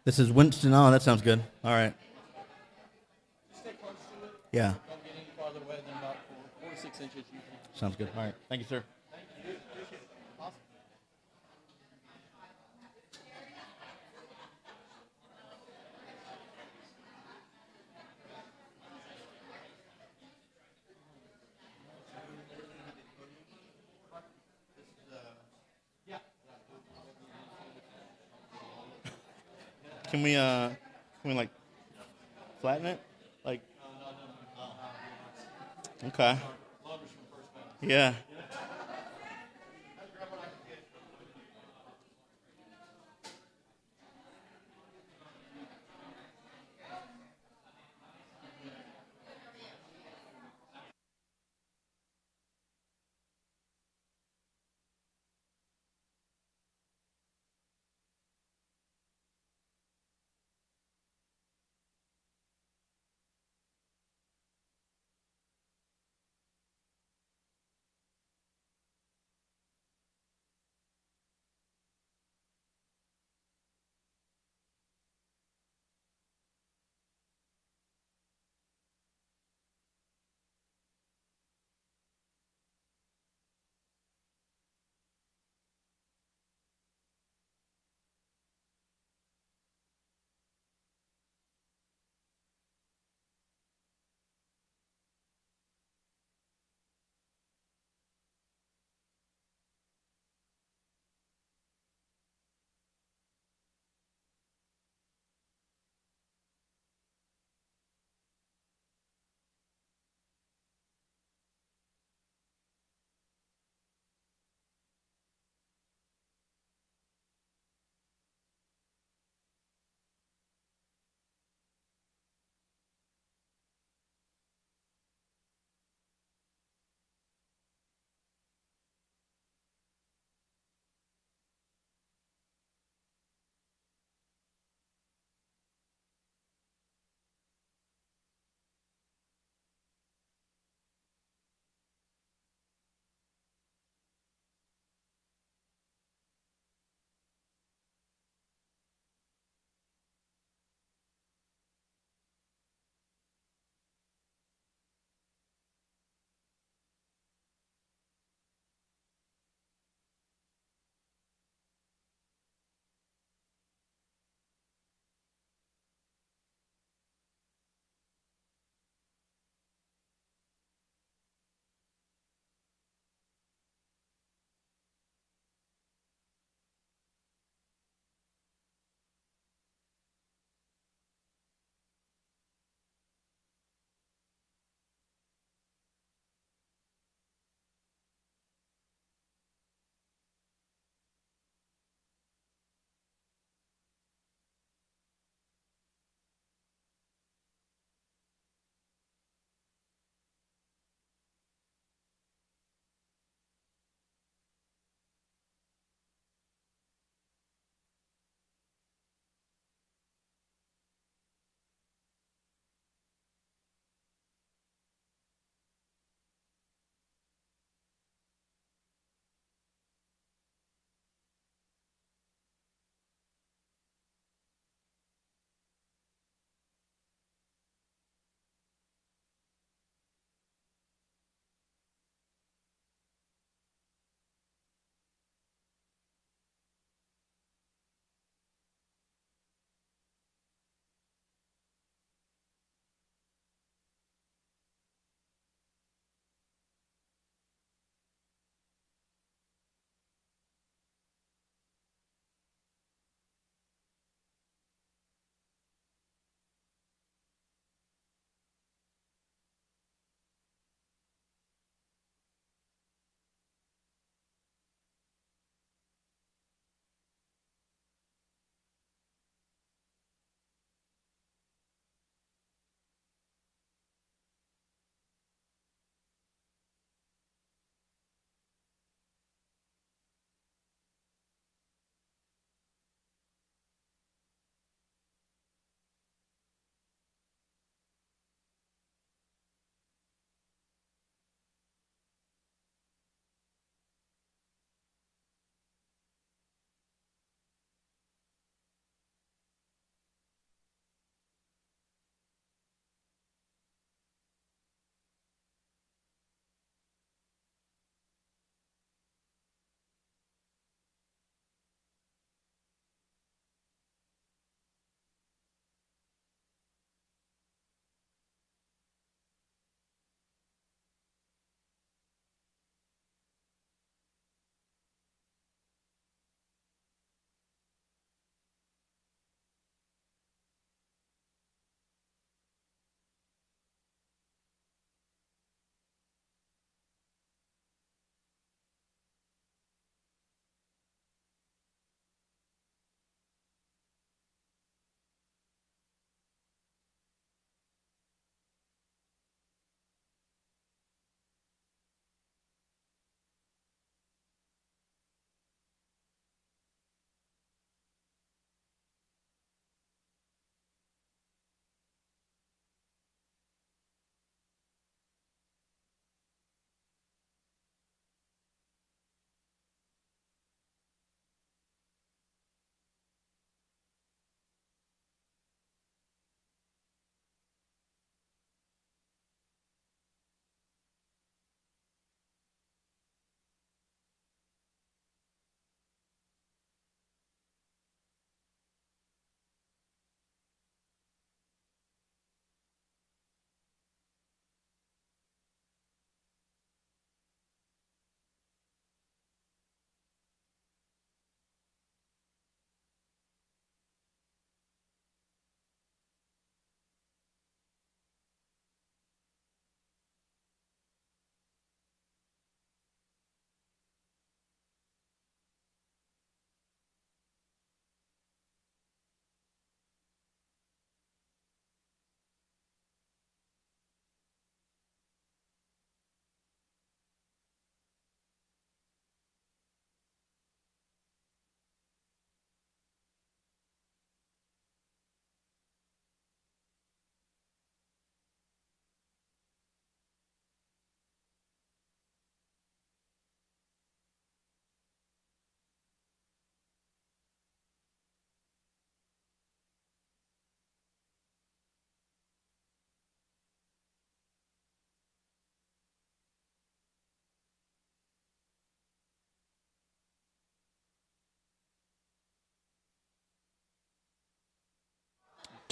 This is Winston. Oh, that sounds good. All right. Stay close to it. Yeah. Don't get any farther away than about 4 to 6 inches usually. Sounds good. All right. Thank you, sir. Appreciate it. Awesome. Can we like flatten it? Like, okay. Yeah.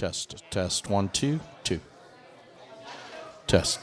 Test, test, 1, 2, 2. Test.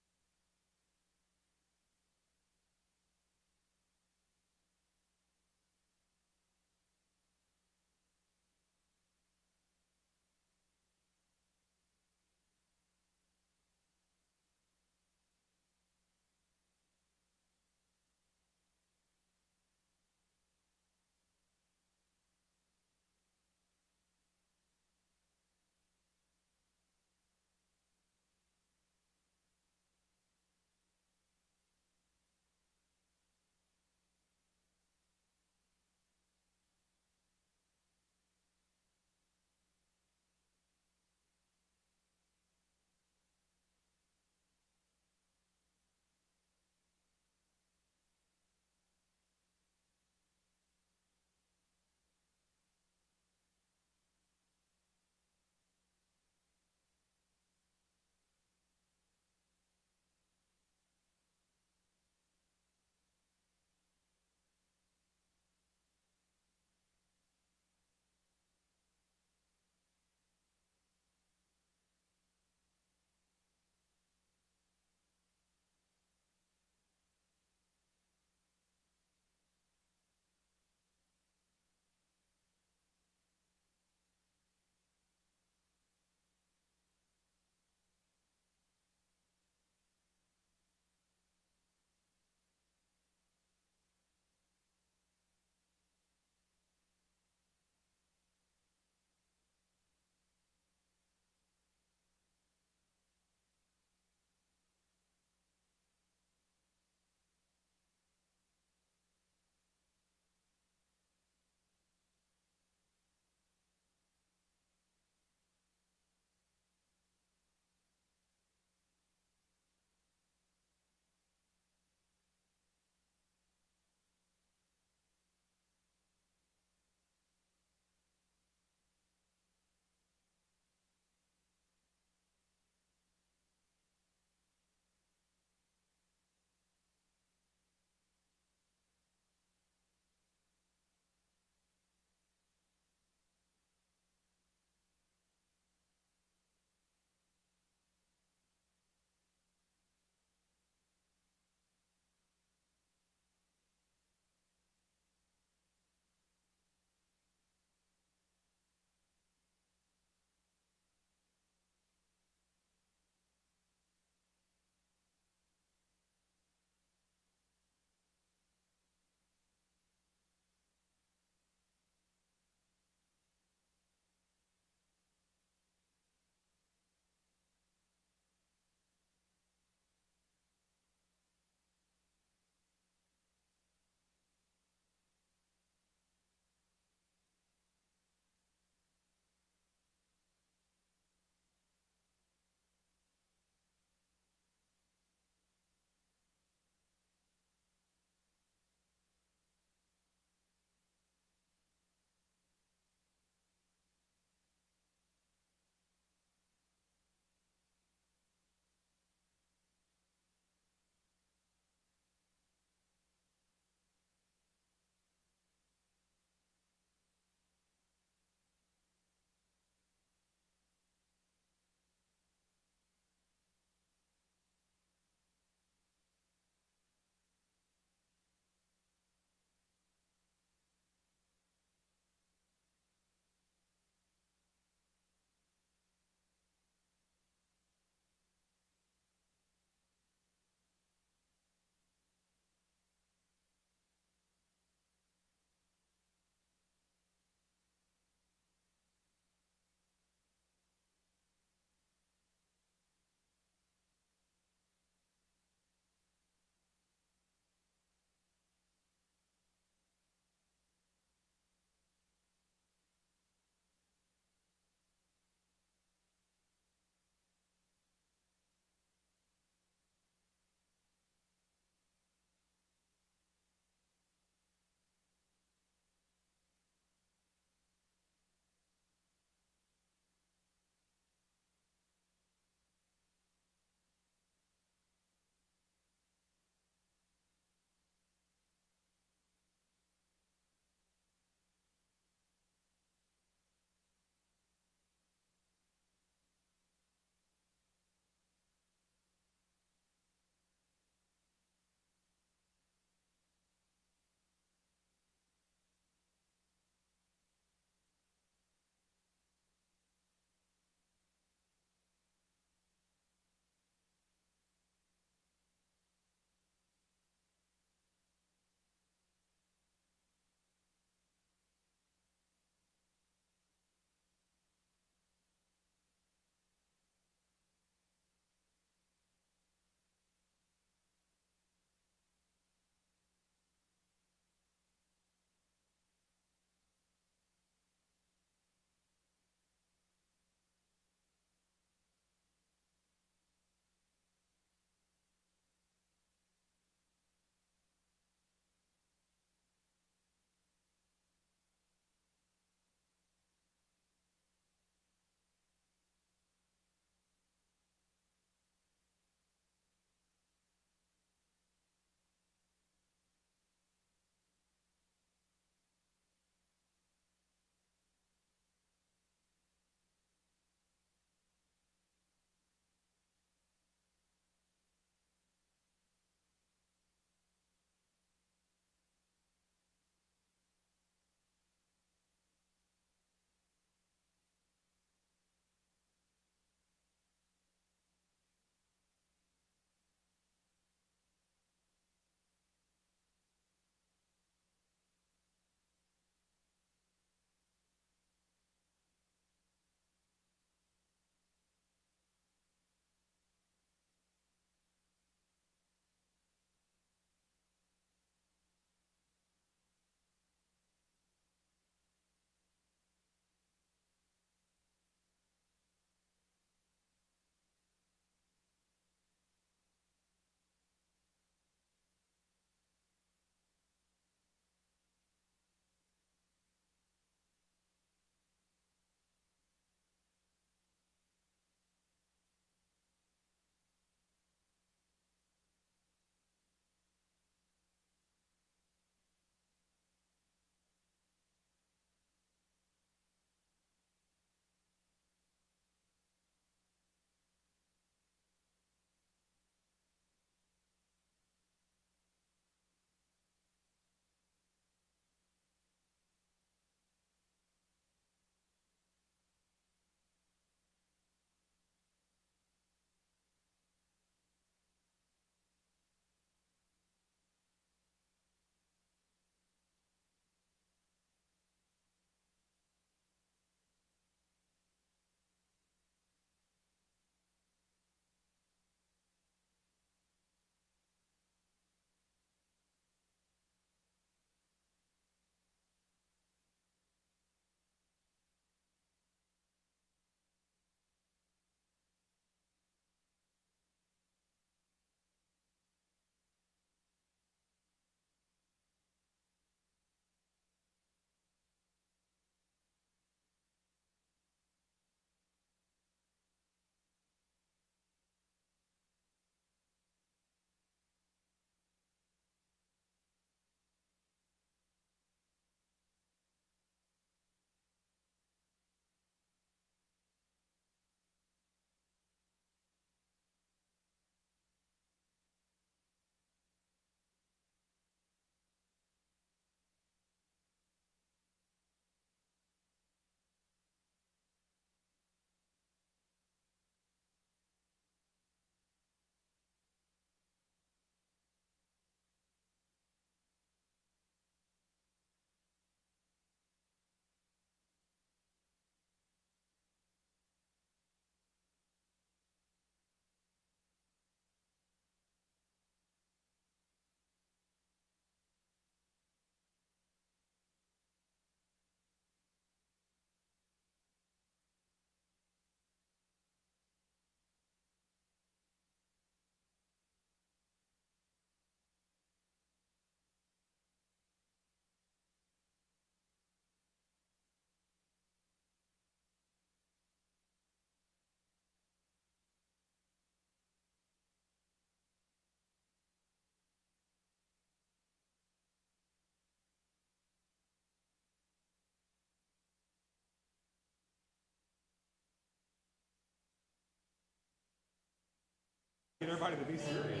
everybody to be serious.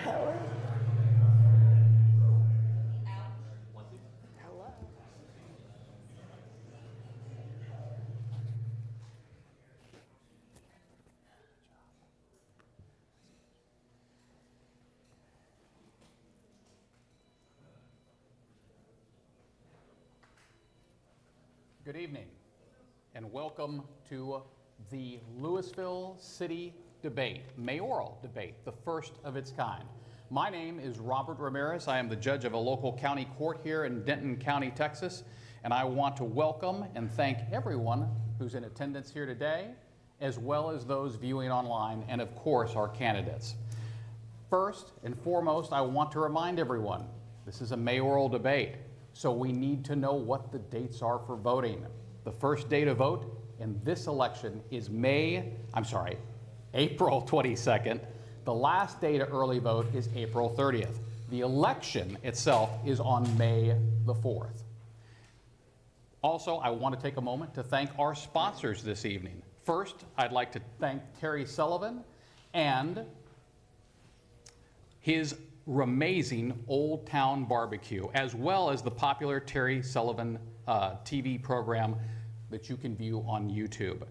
Hello. Good evening, and welcome to the Lewisville City Debate, Mayoral Debate, the first of its kind. My name is Robert Ramirez. I am the judge of a local county court here in Denton County, Texas, and I want to welcome and thank everyone who's in attendance here today, as well as those viewing online, and of course, our candidates. First and foremost, I want to remind everyone, this is a mayoral debate. So we need to know what the dates are for voting. The first day to vote in this election is April 22nd. The last day to early vote is April 30th. The election itself is on May the 4th. Also, I want to take a moment to thank our sponsors this evening. First, I'd like to thank Terry Sullivan and his amazing Old Town Barbecue, as well as the popular Terry Sullivan TV program that you can view on YouTube.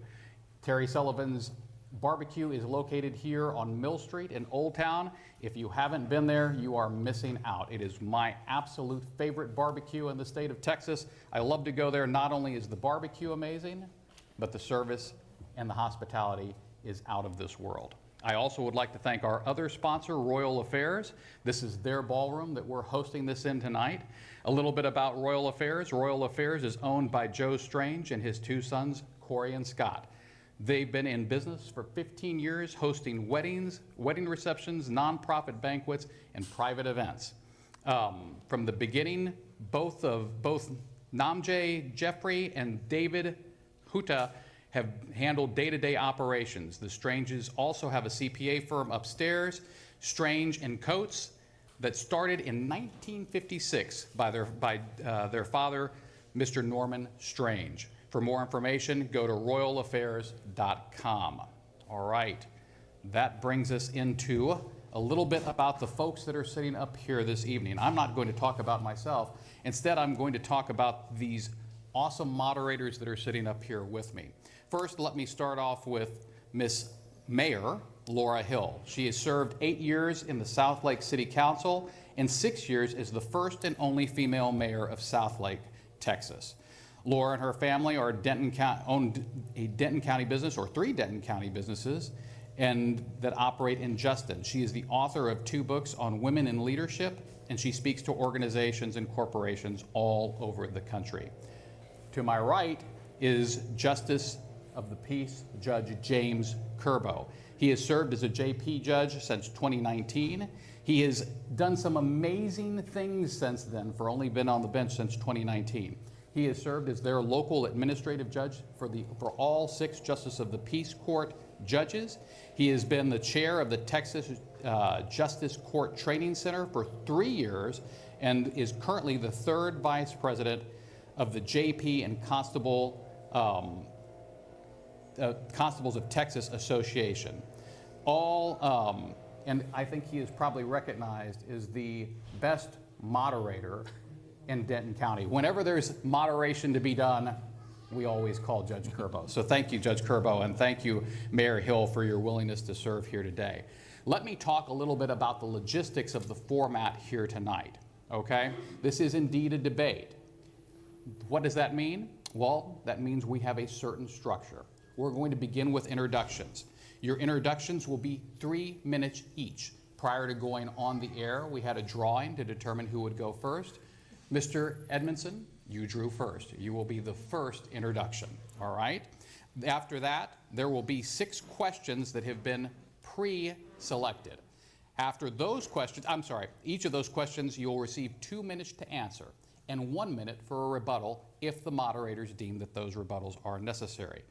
Terry Sullivan's barbecue is located here on Mill Street in Old Town. If you haven't been there, you are missing out. It is my absolute favorite barbecue in the state of Texas. I love to go there. Not only is the barbecue amazing, but the service and the hospitality is out of this world. I also would like to thank our other sponsor, Royal Affairs. This is their ballroom that we're hosting this in tonight. A little bit about Royal Affairs. Royal Affairs is owned by Joe Strange and his two sons, Corey and Scott. They've been in business for 15 years, hosting weddings, wedding receptions, nonprofit banquets, and private events. From the beginning, both Namjay Jeffrey and David Huta have handled day-to-day operations. The Stranges also have a CPA firm upstairs, Strange and Coates, that started in 1956 by their father, Mr. Norman Strange. For more information, go to royalaffairs.com. All right, that brings us into a little bit about the folks that are sitting up here this evening. I'm not going to talk about myself. Instead, I'm going to talk about these awesome moderators that are sitting up here with me. First, let me start off with Miss Mayor Laura Hill. She has served 8 years in the Southlake City Council and 6 years as the first and only female mayor of Southlake, Texas. Laura and her family are own a Denton County business, or 3 Denton County businesses, and that operate in Justin. She is the author of 2 books on women in leadership, and she speaks to organizations and corporations all over the country. To my right is Justice of the Peace Judge James Curbo. He has served as a JP judge since 2019. He has done some amazing things since then, for only been on the bench since 2019. He has served as their local administrative judge for all 6 Justice of the Peace Court judges. He has been the chair of the Texas Justice Court Training Center for 3 years and is currently the 3rd vice president of the JP and Constables of Texas Association. And I think he is probably recognized as the best moderator in Denton County. Whenever there's moderation to be done, we always call Judge Curbo. So thank you, Judge Curbo, and thank you, Mayor Hill, for your willingness to serve here today. Let me talk a little bit about the logistics of the format here tonight, okay? This is indeed a debate. What does that mean? Well, that means we have a certain structure. We're going to begin with introductions. Your introductions will be 3 minutes each. Prior to going on the air, we had a drawing to determine who would go first. Mr. Edmondson, you drew first. You will be the first introduction, all right? After that, there will be 6 questions that have been pre-selected. After those questions, each of those questions you'll receive 2 minutes to answer and 1 minute for a rebuttal if the moderators deem that those rebuttals are necessary.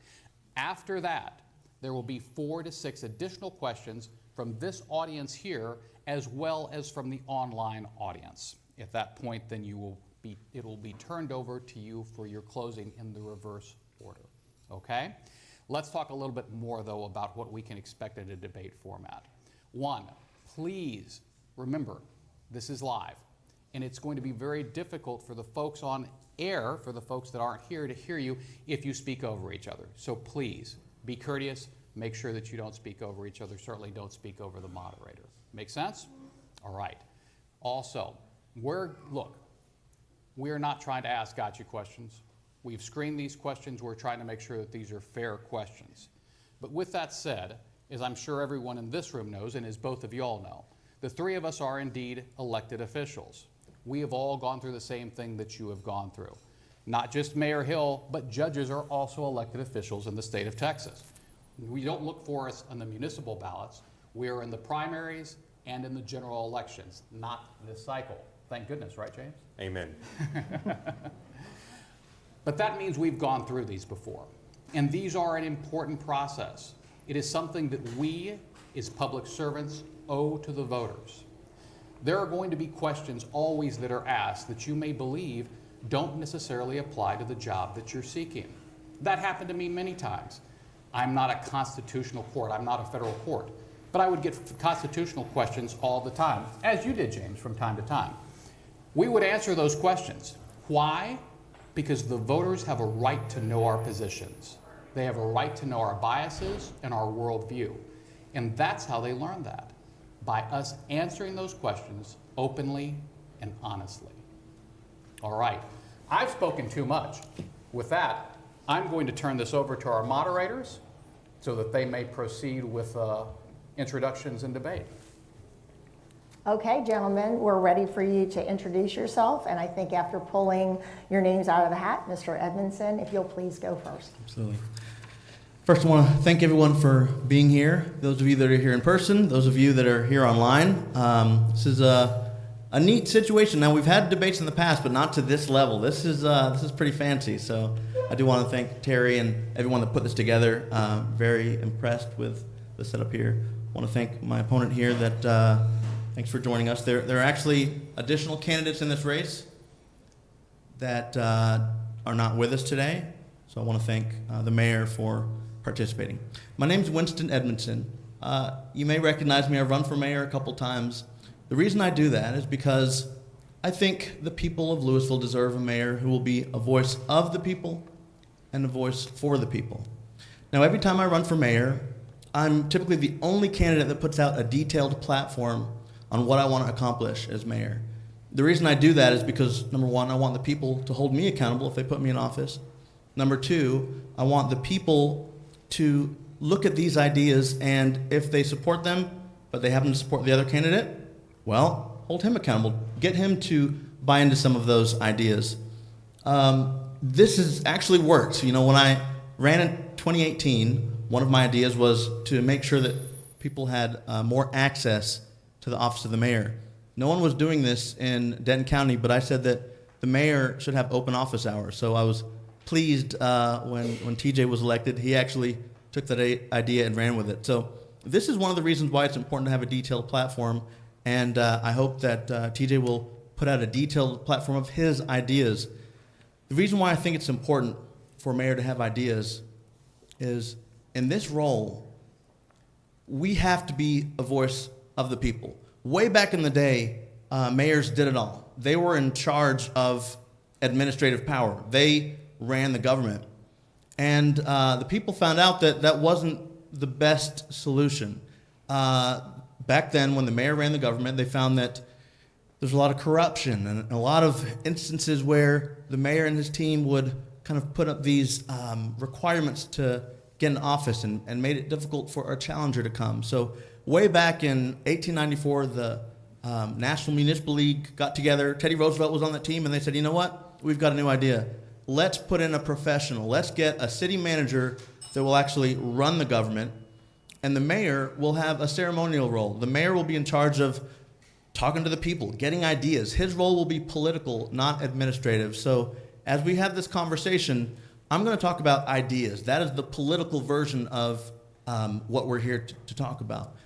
After that, there will be 4 to 6 additional questions from this audience here as well as from the online audience. At that point, then it will be turned over to you for your closing in the reverse order, okay? Let's talk a little bit more, though, about what we can expect in a debate format. One, please remember, this is live, and it's going to be very difficult for the folks on air, for the folks that aren't here, to hear you if you speak over each other. So please, be courteous. Make sure that you don't speak over each other. Certainly don't speak over the moderator. Make sense? All right. Also, look, we're not trying to ask gotcha questions. We've screened these questions. We're trying to make sure that these are fair questions. But with that said, as I'm sure everyone in this room knows, and as both of you all know, the three of us are indeed elected officials. We have all gone through the same thing that you have gone through. Not just Mayor Hill, but judges are also elected officials in the state of Texas. We don't look for us on the municipal ballots. We are in the primaries and in the general elections, not this cycle. Thank goodness, right, James? Amen. But that means we've gone through these before. And these are an important process. It is something that we, as public servants, owe to the voters. There are going to be questions always that are asked that you may believe don't necessarily apply to the job that you're seeking. That happened to me many times. I'm not a constitutional court, I'm not a federal court, but I would get constitutional questions all the time, as you did, James, from time to time. We would answer those questions. Why? Because the voters have a right to know our positions. They have a right to know our biases and our worldview. And that's how they learn that, by us answering those questions openly and honestly. All right, I've spoken too much. With that, I'm going to turn this over to our moderators so that they may proceed with introductions and debate. Okay, gentlemen, we're ready for you to introduce yourself, and I think after pulling your names out of the hat, Mr. Edmondson, if you'll please go first. Absolutely. First, I want to thank everyone for being here. Those of you that are here in person, those of you that are here online. This is a neat situation. Now, we've had debates in the past, but not to this level. This is pretty fancy. So I do want to thank Terry and everyone that put this together. Very impressed with the setup here. I want to thank my opponent here. Thanks for joining us. There are actually additional candidates in this race that are not with us today. So I want to thank the mayor for participating. My name's Winston Edmondson. You may recognize me. I've run for mayor a couple times. The reason I do that is because I think the people of Lewisville deserve a mayor who will be a voice of the people and a voice for the people. Now, every time I run for mayor, I'm typically the only candidate that puts out a detailed platform on what I want to accomplish as mayor. The reason I do that is because, number one, I want the people to hold me accountable if they put me in office. Number two, I want the people to look at these ideas, and if they support them, but they happen to support the other candidate, well, hold him accountable. Get him to buy into some of those ideas. This has actually worked. You know, when I ran in 2018, one of my ideas was to make sure that people had more access to the office of the mayor. No one was doing this in Denton County, but I said that the mayor should have open office hours. So I was pleased when TJ was elected. He actually took that idea and ran with it. So this is one of the reasons why it's important to have a detailed platform, and I hope that TJ will put out a detailed platform of his ideas. The reason why I think it's important for a mayor to have ideas is in this role, we have to be a voice of the people. Way back in the day, mayors did it all. They were in charge of administrative power. They ran the government. And the people found out that that wasn't the best solution. Back then, when the mayor ran the government, they found that there's a lot of corruption and a lot of instances where the mayor and his team would kind of put up these requirements to get in office and made it difficult for a challenger to come. So way back in 1894, the National Municipal League got together. Teddy Roosevelt was on that team, and they said, you know what? We've got a new idea. Let's put in a professional. Let's get a city manager that will actually run the government, and the mayor will have a ceremonial role. The mayor will be in charge of talking to the people, getting ideas. His role will be political, not administrative. So as we have this conversation, I'm going to talk about ideas. That is the political version of what we're here to talk about.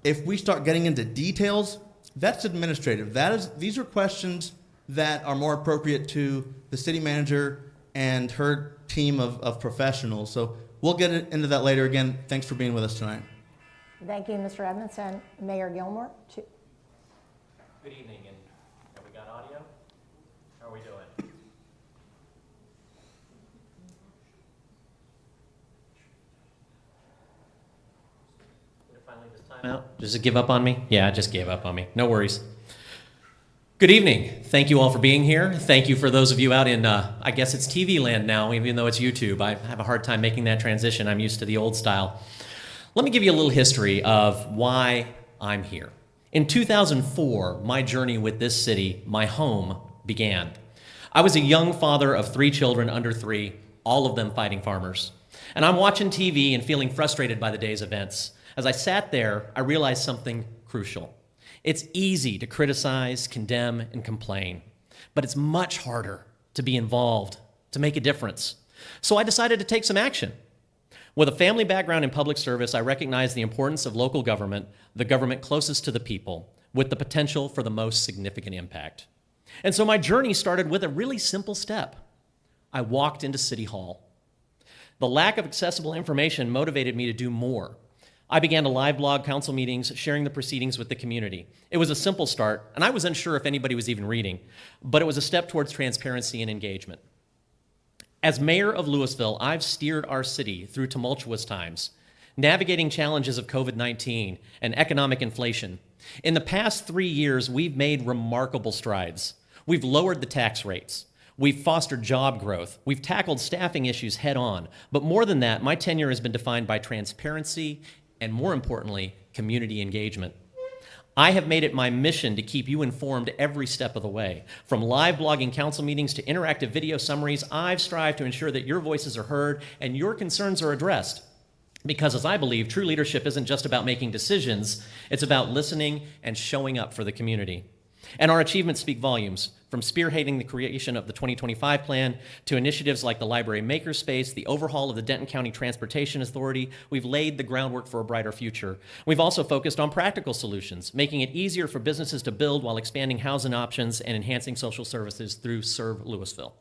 If we start getting into details, that's administrative. These are questions that are more appropriate to the city manager and her team of professionals. So we'll get into that later. Again, thanks for being with us tonight. Thank you, Mr. Edmondson. Mayor Gilmore. Good evening, and have we got audio? How are we doing? Did it finally this time out? Does it give up on me? Yeah, it just gave up on me. No worries. Good evening. Thank you all for being here. Thank you for those of you out in, I guess it's TV land now, even though it's YouTube. I have a hard time making that transition. I'm used to the old style. Let me give you a little history of why I'm here. In 2004, my journey with this city, my home, began. I was a young father of 3 children under 3, all of them fighting farmers. And I'm watching TV and feeling frustrated by the day's events. As I sat there, I realized something crucial. It's easy to criticize, condemn, and complain, but it's much harder to be involved, to make a difference. So I decided to take some action. With a family background in public service, I recognize the importance of local government, the government closest to the people, with the potential for the most significant impact. And so my journey started with a really simple step. I walked into City Hall. The lack of accessible information motivated me to do more. I began to live blog council meetings, sharing the proceedings with the community. It was a simple start, and I was unsure if anybody was even reading, but it was a step towards transparency and engagement. As mayor of Lewisville, I've steered our city through tumultuous times, navigating challenges of COVID-19 and economic inflation. In the past 3 years, we've made remarkable strides. We've lowered the tax rates. We've fostered job growth. We've tackled staffing issues head on. But more than that, my tenure has been defined by transparency and, more importantly, community engagement. I have made it my mission to keep you informed every step of the way. From live blogging council meetings to interactive video summaries, I've strived to ensure that your voices are heard and your concerns are addressed. Because as I believe, true leadership isn't just about making decisions, it's about listening and showing up for the community. And our achievements speak volumes, from spearheading the creation of the 2025 plan to initiatives like the Library Makerspace, the overhaul of the Denton County Transportation Authority. We've laid the groundwork for a brighter future. We've also focused on practical solutions, making it easier for businesses to build while expanding housing options and enhancing social services through Serve Lewisville.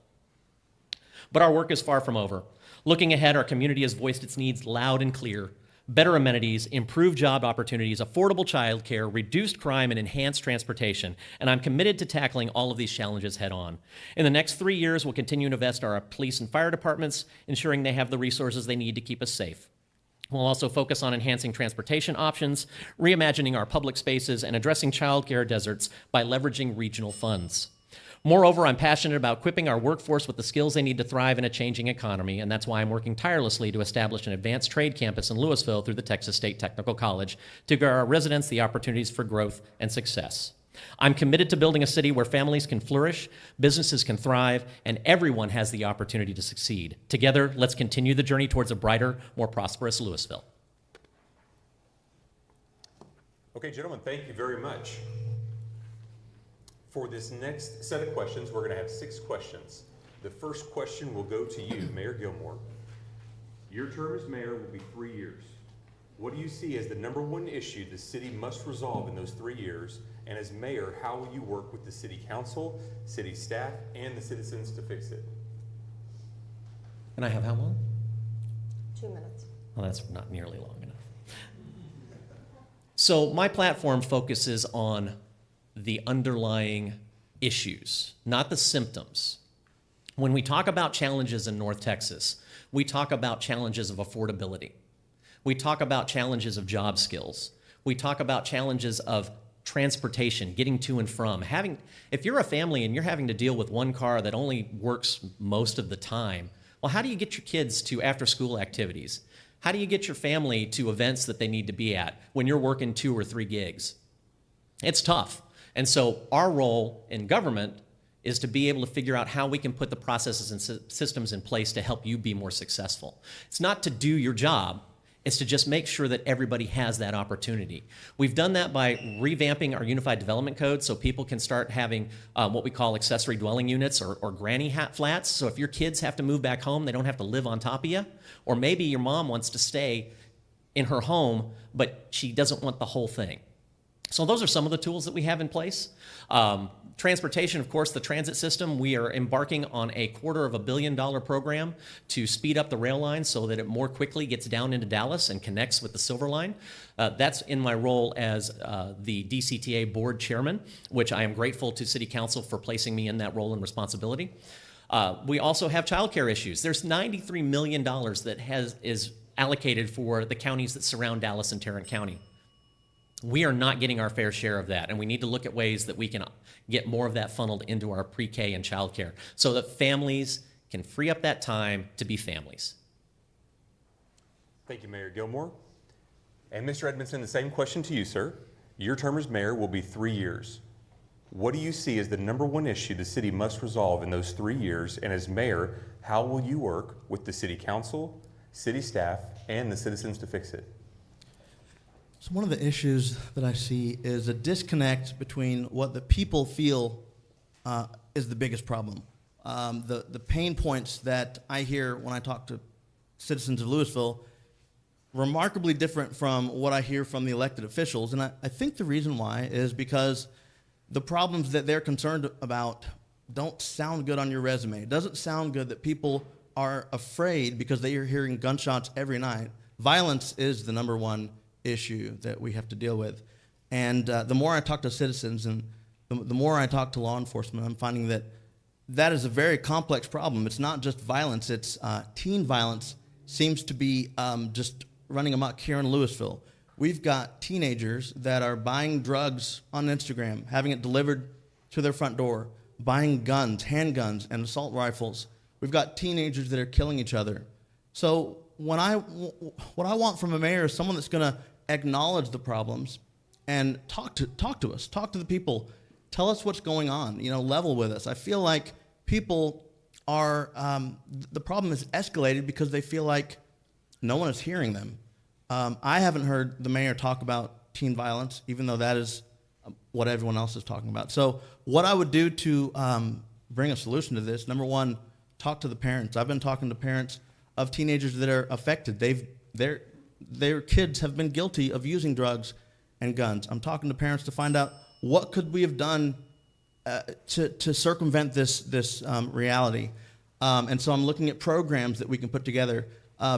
But our work is far from over. Looking ahead, our community has voiced its needs loud and clear. Better amenities, improved job opportunities, affordable childcare, reduced crime, and enhanced transportation. And I'm committed to tackling all of these challenges head on. In the next 3 years, we'll continue to invest in our police and fire departments, ensuring they have the resources they need to keep us safe. We'll also focus on enhancing transportation options, reimagining our public spaces, and addressing childcare deserts by leveraging regional funds. Moreover, I'm passionate about equipping our workforce with the skills they need to thrive in a changing economy, and that's why I'm working tirelessly to establish an advanced trade campus in Lewisville through the Texas State Technical College to give our residents the opportunities for growth and success. I'm committed to building a city where families can flourish, businesses can thrive, and everyone has the opportunity to succeed. Together, let's continue the journey towards a brighter, more prosperous Lewisville. Okay, gentlemen, thank you very much. For this next set of questions, we're going to have 6 questions. The first question will go to you, Mayor Gilmore. Your term as mayor will be 3 years. What do you see as the #1 issue the city must resolve in those 3 years? And as mayor, how will you work with the city council, city staff, and the citizens to fix it? And I have how long? 2 minutes. Well, that's not nearly long enough. So my platform focuses on the underlying issues, not the symptoms. When we talk about challenges in North Texas, we talk about challenges of affordability. We talk about challenges of job skills. We talk about challenges of transportation, getting to and from. If you're a family and you're having to deal with one car that only works most of the time, well, how do you get your kids to after-school activities? How do you get your family to events that they need to be at when you're working 2 or 3 gigs? It's tough. And so our role in government is to be able to figure out how we can put the processes and systems in place to help you be more successful. It's not to do your job, it's to just make sure that everybody has that opportunity. We've done that by revamping our Unified Development Code so people can start having what we call accessory dwelling units or granny hat flats. So if your kids have to move back home, they don't have to live on top of you. Or maybe your mom wants to stay in her home, but she doesn't want the whole thing. So those are some of the tools that we have in place. Transportation, of course, the transit system. We are embarking on a $250 million program to speed up the rail line so that it more quickly gets down into Dallas and connects with the Silver Line. That's in my role as the DCTA board chairman, which I am grateful to City Council for placing me in that role and responsibility. We also have childcare issues. There's $93 million that is allocated for the counties that surround Dallas and Tarrant County. We are not getting our fair share of that, and we need to look at ways that we can get more of that funneled into our pre-K and childcare so that families can free up that time to be families. Thank you, Mayor Gilmore. And Mr. Edmondson, the same question to you, sir. Your term as mayor will be 3 years. What do you see as the number one issue the city must resolve in those 3 years? And as mayor, how will you work with the city council, city staff, and the citizens to fix it? So one of the issues that I see is a disconnect between what the people feel is the biggest problem. The pain points that I hear when I talk to citizens of Lewisville, remarkably different from what I hear from the elected officials. And I think the reason why is because the problems that they're concerned about don't sound good on your resume. It doesn't sound good that people are afraid because they are hearing gunshots every night. Violence is the number one issue that we have to deal with. And the more I talk to citizens and the more I talk to law enforcement, I'm finding that that is a very complex problem. It's not just violence, it's teen violence seems to be just running amok here in Lewisville. We've got teenagers that are buying drugs on Instagram, having it delivered to their front door, buying guns, handguns, and assault rifles. We've got teenagers that are killing each other. So what I want from a mayor is someone that's going to acknowledge the problems and talk to us, talk to the people, tell us what's going on, level with us. I feel like people are, the problem is escalated because they feel like no one is hearing them. I haven't heard the mayor talk about teen violence, even though that is what everyone else is talking about. So what I would do to bring a solution to this, number one, talk to the parents. I've been talking to parents of teenagers that are affected. Their kids have been guilty of using drugs and guns. I'm talking to parents to find out what could we have done to circumvent this reality. And so I'm looking at programs that we can put together,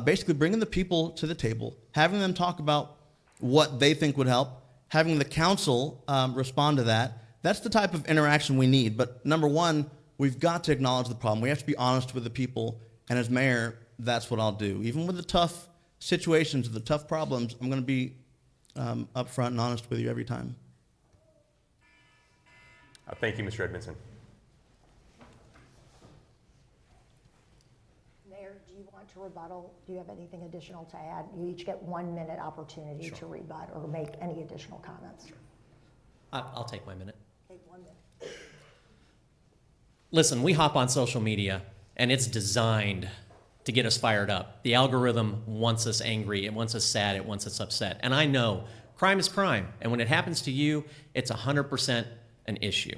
basically bringing the people to the table, having them talk about what they think would help, having the council respond to that. That's the type of interaction we need. But number one, we've got to acknowledge the problem. We have to be honest with the people. And as mayor, that's what I'll do. Even with the tough situations, the tough problems, I'm going to be upfront and honest with you every time. Thank you, Mr. Edmondson. Mayor, do you want to rebuttal? Do you have anything additional to add? You each get 1 minute opportunity to rebut or make any additional comments. I'll take my minute. Take 1 minute. Listen, we hop on social media, and it's designed to get us fired up. The algorithm wants us angry, it wants us sad, it wants us upset. And I know crime is crime, and when it happens to you, it's 100% an issue.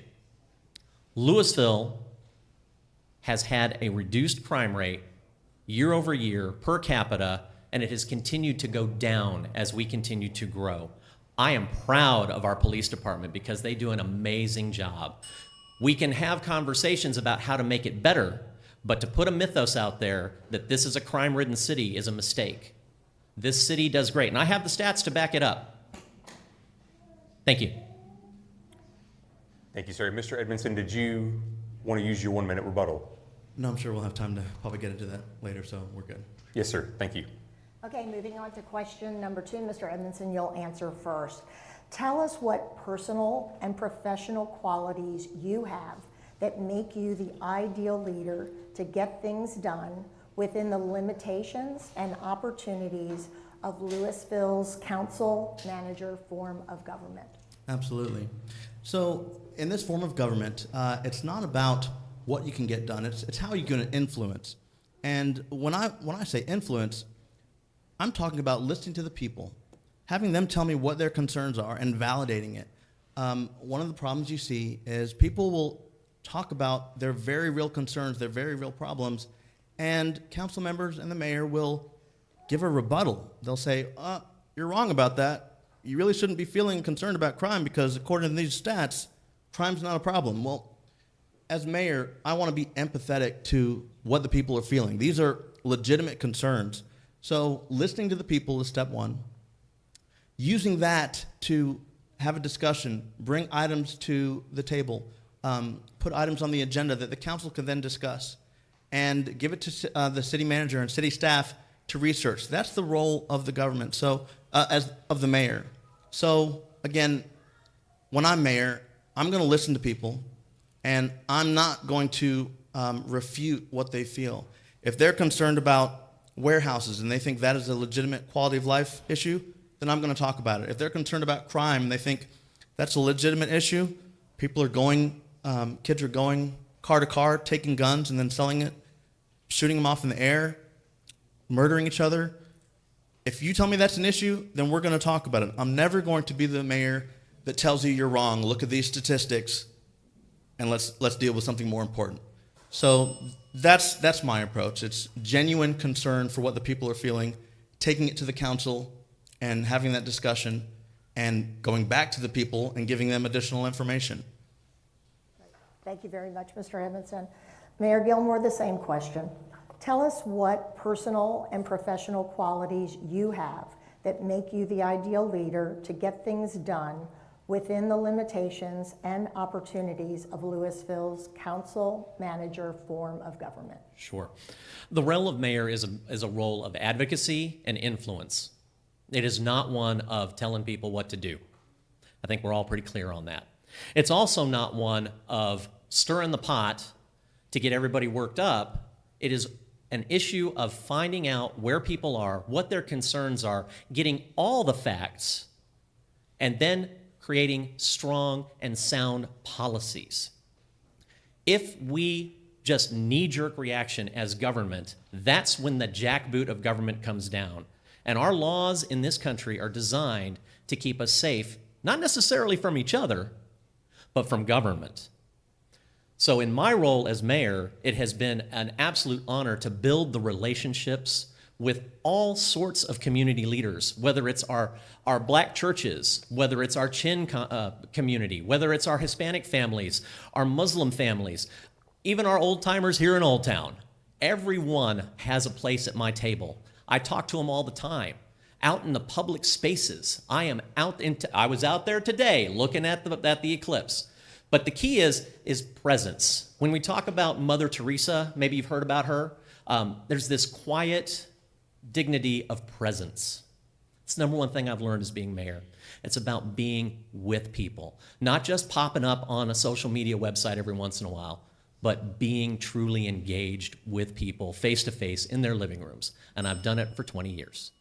Lewisville has had a reduced crime rate year over year per capita, and it has continued to go down as we continue to grow. I am proud of our police department because they do an amazing job. We can have conversations about how to make it better, but to put a mythos out there that this is a crime-ridden city is a mistake. This city does great, and I have the stats to back it up. Thank you. Thank you, sir. Mr. Edmondson, did you want to use your 1 minute rebuttal? No, I'm sure we'll have time to probably get into that later, so we're good. Yes, sir. Thank you. Okay, moving on to question number 2. Mr. Edmondson, you'll answer first. Tell us what personal and professional qualities you have that make you the ideal leader to get things done within the limitations and opportunities of Lewisville's council manager form of government. Absolutely. So in this form of government, it's not about what you can get done. It's how you're going to influence. And when I say influence, I'm talking about listening to the people, having them tell me what their concerns are and validating it. One of the problems you see is people will talk about their very real concerns, their very real problems, and council members and the mayor will give a rebuttal. They'll say, you're wrong about that. You really shouldn't be feeling concerned about crime because according to these stats, crime's not a problem. Well, as mayor, I want to be empathetic to what the people are feeling. These are legitimate concerns. So listening to the people is step one. Using that to have a discussion, bring items to the table, put items on the agenda that the council can then discuss, and give it to the city manager and city staff to research. That's the role of the government, so as of the mayor. So again, when I'm mayor, I'm going to listen to people, and I'm not going to refute what they feel. If they're concerned about warehouses and they think that is a legitimate quality of life issue, then I'm going to talk about it. If they're concerned about crime and they think that's a legitimate issue, people are going, kids are going car to car, taking guns and then selling it, shooting them off in the air, murdering each other. If you tell me that's an issue, then we're going to talk about it. I'm never going to be the mayor that tells you you're wrong. Look at these statistics, and let's deal with something more important. So that's my approach. It's genuine concern for what the people are feeling, taking it to the council and having that discussion, and going back to the people and giving them additional information. Thank you very much, Mr. Edmondson. Mayor Gilmore, the same question. Tell us what personal and professional qualities you have that make you the ideal leader to get things done within the limitations and opportunities of Lewisville's council manager form of government. Sure. The role of mayor is a role of advocacy and influence. It is not one of telling people what to do. I think we're all pretty clear on that. It's also not one of stirring the pot to get everybody worked up. It is an issue of finding out where people are, what their concerns are, getting all the facts, and then creating strong and sound policies. If we just knee-jerk reaction as government, that's when the jackboot of government comes down. And our laws in this country are designed to keep us safe, not necessarily from each other, but from government. So in my role as mayor, it has been an absolute honor to build the relationships with all sorts of community leaders, whether it's our black churches, whether it's our Chin community, whether it's our Hispanic families, our Muslim families, even our old timers here in Old Town. Everyone has a place at my table. I talk to them all the time. Out in the public spaces, I was out there today looking at the eclipse. But the key is presence. When we talk about Mother Teresa, maybe you've heard about her, there's this quiet dignity of presence. It's the number one thing I've learned as being mayor. It's about being with people, not just popping up on a social media website every once in a while, but being truly engaged with people face to face in their living rooms. And I've done it for 20 years.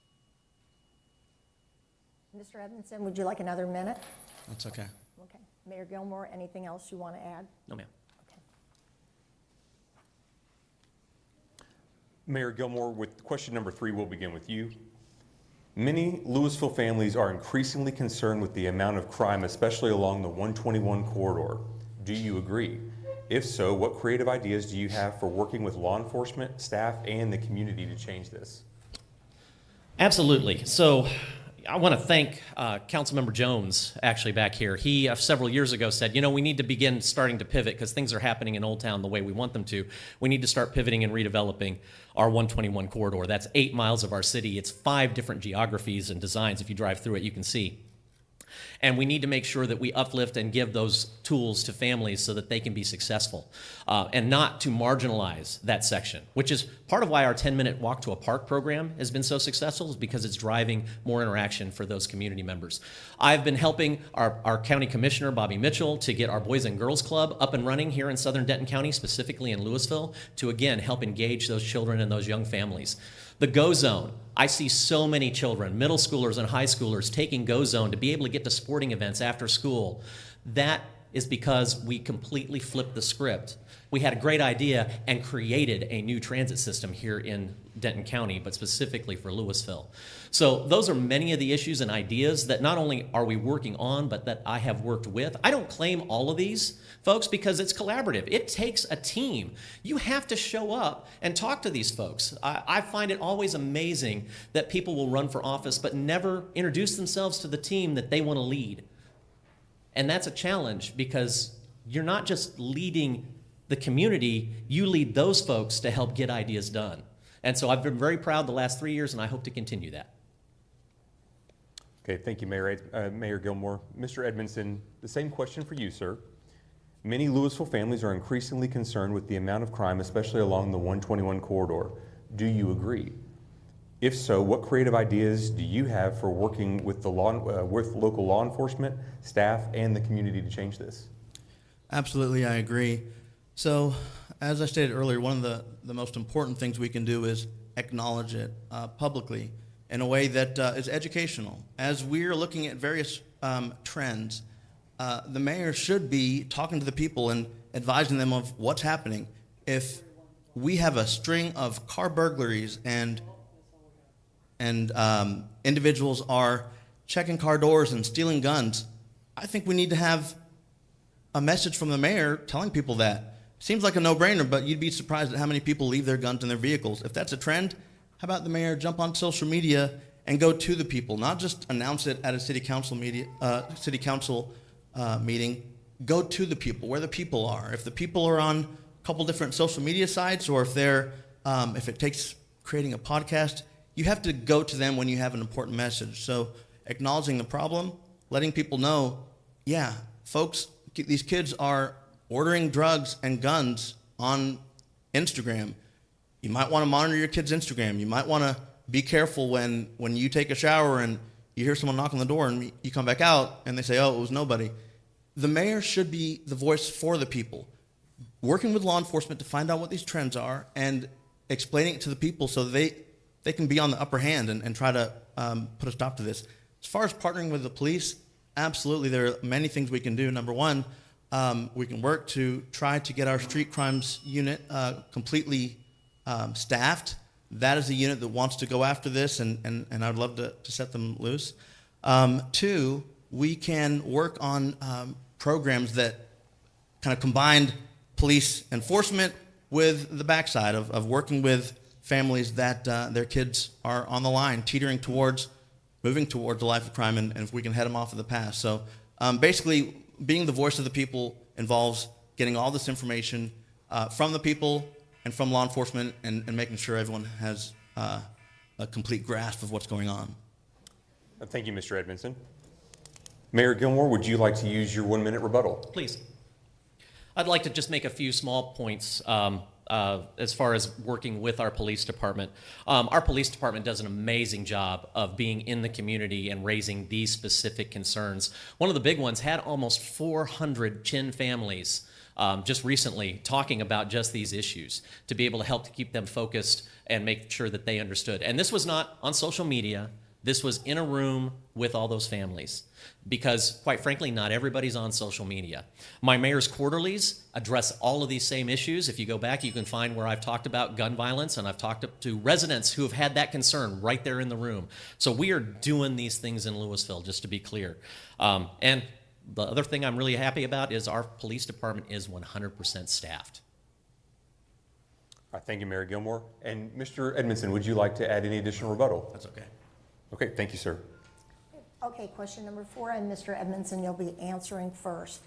Mr. Edmondson, would you like another minute? That's okay. Okay. Mayor Gilmore, anything else you want to add? No, ma'am. Okay. Mayor Gilmore, with question number 3, we'll begin with you. Many Lewisville families are increasingly concerned with the amount of crime, especially along the 121 corridor. Do you agree? If so, what creative ideas do you have for working with law enforcement, staff, and the community to change this? Absolutely. So I want to thank Councilmember Jones, actually, back here. He, several years ago, said, we need to begin starting to pivot because things are happening in Old Town the way we want them to. We need to start pivoting and redeveloping our 121 corridor. That's 8 miles of our city. It's 5 different geographies and designs. If you drive through it, you can see. And we need to make sure that we uplift and give those tools to families so that they can be successful and not to marginalize that section, which is part of why our 10-minute walk to a park program has been so successful, is because it's driving more interaction for those community members. I've been helping our county commissioner, Bobby Mitchell, to get our Boys and Girls Club up and running here in Southern Denton County, specifically in Lewisville, to again help engage those children and those young families. The Go Zone. I see so many children, middle schoolers and high schoolers, taking Go Zone to be able to get to sporting events after school. That is because we completely flipped the script. We had a great idea and created a new transit system here in Denton County, but specifically for Lewisville. So those are many of the issues and ideas that not only are we working on, but that I have worked with. I don't claim all of these, folks, because it's collaborative. It takes a team. You have to show up and talk to these folks. I find it always amazing that people will run for office but never introduce themselves to the team that they want to lead. And that's a challenge because you're not just leading the community, you lead those folks to help get ideas done. And so I've been very proud the last 3 years, and I hope to continue that. Okay, thank you, Mayor Gilmore. Mr. Edmondson, the same question for you, sir. Many Lewisville families are increasingly concerned with the amount of crime, especially along the 121 corridor. Do you agree? If so, what creative ideas do you have for working with with local law enforcement, staff, and the community to change this? Absolutely, I agree. So, as I stated earlier, one of the most important things we can do is acknowledge it publicly in a way that is educational. As we're looking at various trends, the mayor should be talking to the people and advising them of what's happening. If we have a string of car burglaries and individuals are checking car doors and stealing guns, I think we need to have a message from the mayor telling people that. Seems like a no-brainer, but you'd be surprised at how many people leave their guns in their vehicles. If that's a trend, how about the mayor jump on social media and go to the people, not just announce it at a city council meeting. Go to the people, where the people are. If the people are on a couple different social media sites, or if it takes creating a podcast, you have to go to them when you have an important message. So acknowledging the problem, letting people know, yeah, folks, these kids are ordering drugs and guns on Instagram. You might want to monitor your kid's Instagram. You might want to be careful when you take a shower and you hear someone knock on the door and you come back out and they say, oh, it was nobody. The mayor should be the voice for the people, working with law enforcement to find out what these trends are and explaining it to the people so they can be on the upper hand and try to put a stop to this. As far as partnering with the police, absolutely, there are many things we can do. Number one, we can work to try to get our street crimes unit completely staffed. That is a unit that wants to go after this, and I'd love to set them loose. Two, we can work on programs that kind of combine police enforcement with the backside of working with families that their kids are on the line, teetering towards moving towards a life of crime, and if we can head them off of the past. So basically, being the voice of the people involves getting all this information from the people and from law enforcement and making sure everyone has a complete grasp of what's going on. Thank you, Mr. Edmondson. Mayor Gilmore, would you like to use your 1 minute rebuttal? Please. I'd like to just make a few small points as far as working with our police department. Our police department does an amazing job of being in the community and raising these specific concerns. One of the big ones had almost 400 Chin families just recently talking about just these issues to be able to help to keep them focused and make sure that they understood. And this was not on social media. This was in a room with all those families because, quite frankly, not everybody's on social media. My mayor's quarterlies address all of these same issues. If you go back, you can find where I've talked about gun violence, and I've talked to residents who have had that concern right there in the room. So we are doing these things in Lewisville, just to be clear. And the other thing I'm really happy about is our police department is 100% staffed. All right, thank you, Mayor Gilmore. And Mr. Edmondson, would you like to add any additional rebuttal? That's okay. Okay, thank you, sir. Okay, question number 4, and Mr. Edmondson, you'll be answering first.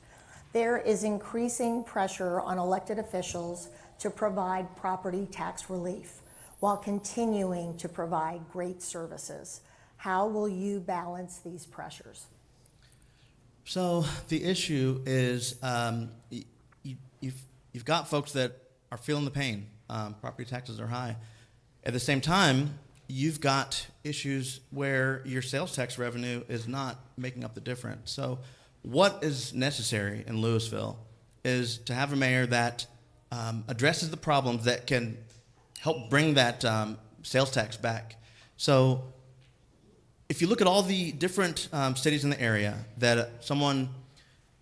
There is increasing pressure on elected officials to provide property tax relief while continuing to provide great services. How will you balance these pressures? So the issue is you've got folks that are feeling the pain. Property taxes are high. At the same time, you've got issues where your sales tax revenue is not making up the difference. So what is necessary in Lewisville is to have a mayor that addresses the problems that can help bring that sales tax back. So if you look at all the different cities in the area that someone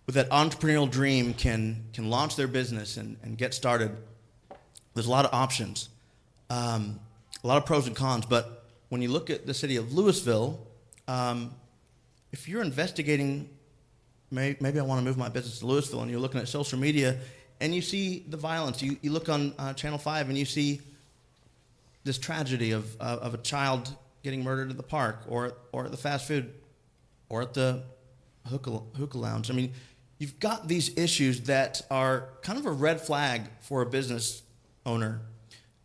with that entrepreneurial dream can launch their business and get started, there's a lot of options. A lot of pros and cons, but when you look at the city of Lewisville, if you're investigating, maybe I want to move my business to Lewisville, and you're looking at social media, and you see the violence, you look on Channel 5, and you see this tragedy of a child getting murdered at the park, or at the fast food, or at the hookah lounge. I mean, you've got these issues that are kind of a red flag for a business owner.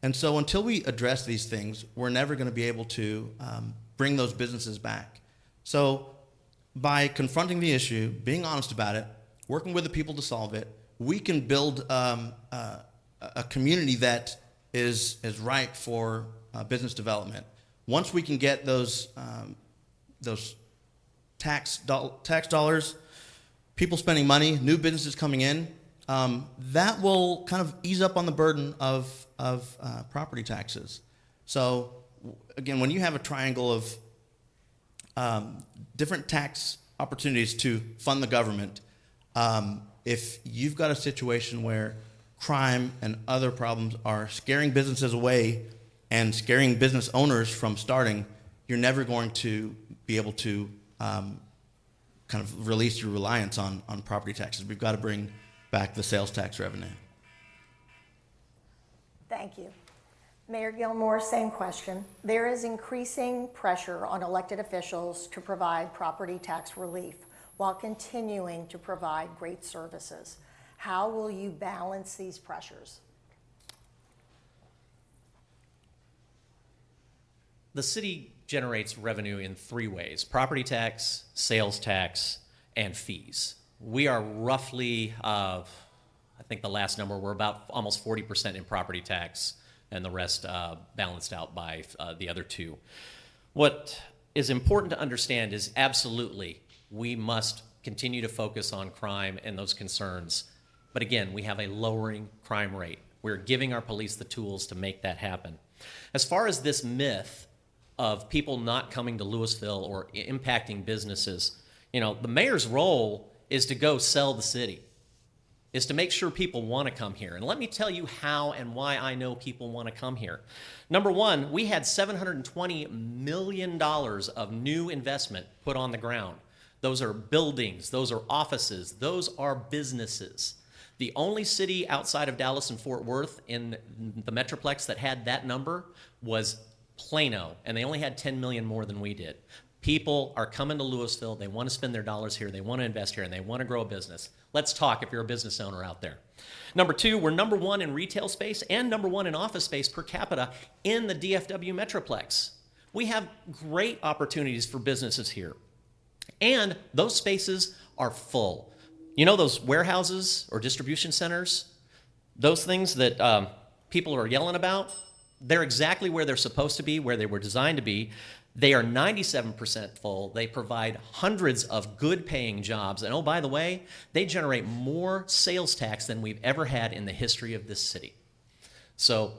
And so until we address these things, we're never going to be able to bring those businesses back. So by confronting the issue, being honest about it, working with the people to solve it, we can build a community that is ripe for business development. Once we can get those tax dollars, people spending money, new businesses coming in, that will kind of ease up on the burden of property taxes. So again, when you have a triangle of different tax opportunities to fund the government, if you've got a situation where crime and other problems are scaring businesses away and scaring business owners from starting, you're never going to be able to kind of release your reliance on property taxes. We've got to bring back the sales tax revenue. Thank you. Mayor Gilmore, same question. There is increasing pressure on elected officials to provide property tax relief while continuing to provide great services. How will you balance these pressures? The city generates revenue in three ways: property tax, sales tax, and fees. We are roughly, I think the last number, we're about almost 40% in property tax, and the rest balanced out by the other two. What is important to understand is absolutely we must continue to focus on crime and those concerns. But again, we have a lowering crime rate. We're giving our police the tools to make that happen. As far as this myth of people not coming to Lewisville or impacting businesses, you know, the mayor's role is to go sell the city, is to make sure people want to come here. And let me tell you how and why I know people want to come here. Number one, we had $720 million of new investment put on the ground. Those are buildings, those are offices, those are businesses. The only city outside of Dallas and Fort Worth in the Metroplex that had that number was Plano, and they only had 10 million more than we did. People are coming to Lewisville, they want to spend their dollars here, they want to invest here, and they want to grow a business. Let's talk if you're a business owner out there. Number two, we're number one in retail space and number one in office space per capita in the DFW Metroplex. We have great opportunities for businesses here. And those spaces are full. You know those warehouses or distribution centers? Those things that people are yelling about? They're exactly where they're supposed to be, where they were designed to be. They are 97% full. They provide hundreds of good-paying jobs. And oh, by the way, they generate more sales tax than we've ever had in the history of this city. So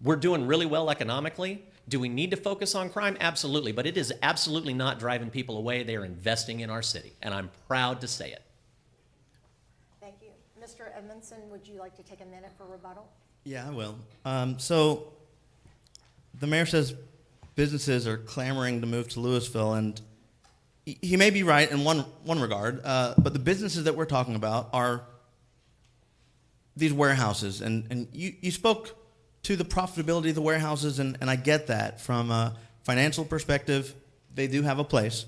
we're doing really well economically. Do we need to focus on crime? Absolutely, but it is absolutely not driving people away. They are investing in our city, and I'm proud to say it. Thank you. Mr. Edmondson, would you like to take a minute for rebuttal? Yeah, I will. So the mayor says businesses are clamoring to move to Lewisville, and he may be right in one regard, but the businesses that we're talking about are these warehouses, and you spoke to the profitability of the warehouses, and I get that. From a financial perspective, they do have a place.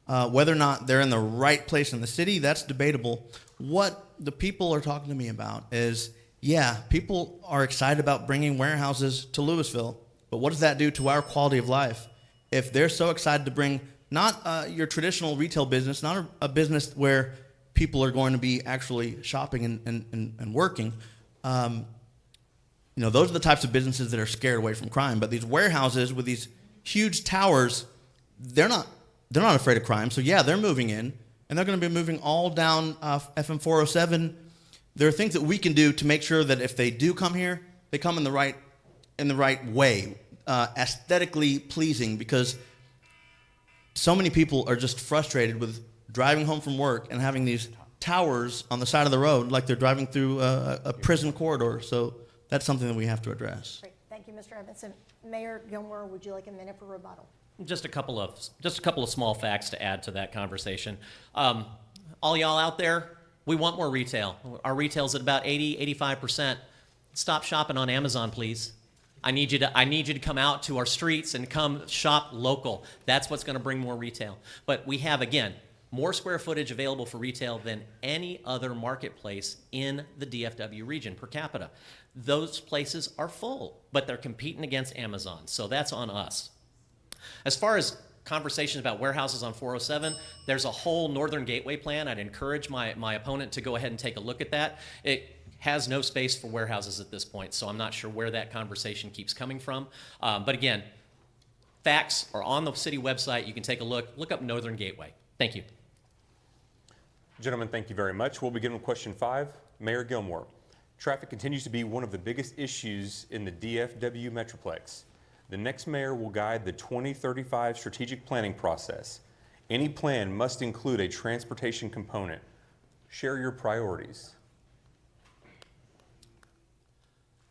Whether or not they're in the right place in the city, that's debatable. What the people are talking to me about is, yeah, people are excited about bringing warehouses to Lewisville, but what does that do to our quality of life? If they're so excited to bring not your traditional retail business, not a business where people are going to be actually shopping and working, you know, those are the types of businesses that are scared away from crime. But these warehouses with these huge towers, they're not afraid of crime. So yeah, they're moving in, and they're going to be moving all down FM 407. There are things that we can do to make sure that if they do come here, they come in the right way, aesthetically pleasing, because so many people are just frustrated with driving home from work and having these towers on the side of the road like they're driving through a prison corridor. So that's something that we have to address. Great. Thank you, Mr. Edmondson. Mayor Gilmore, would you like a minute for rebuttal? Just a couple of small facts to add to that conversation. All y'all out there, we want more retail. Our retail's at about 85%. Stop shopping on Amazon, please. I need you to come out to our streets and come shop local. That's what's going to bring more retail. But we have, again, more square footage available for retail than any other marketplace in the DFW region per capita. Those places are full, but they're competing against Amazon, so that's on us. As far as conversations about warehouses on 407, there's a whole Northern Gateway plan. I'd encourage my opponent to go ahead and take a look at that. It has no space for warehouses at this point, so I'm not sure where that conversation keeps coming from. But again, facts are on the city website. You can take a look. Look up Northern Gateway. Thank you. Gentlemen, thank you very much. We'll begin with question 5. Mayor Gilmore, traffic continues to be one of the biggest issues in the DFW Metroplex. The next mayor will guide the 2035 strategic planning process. Any plan must include a transportation component. Share your priorities.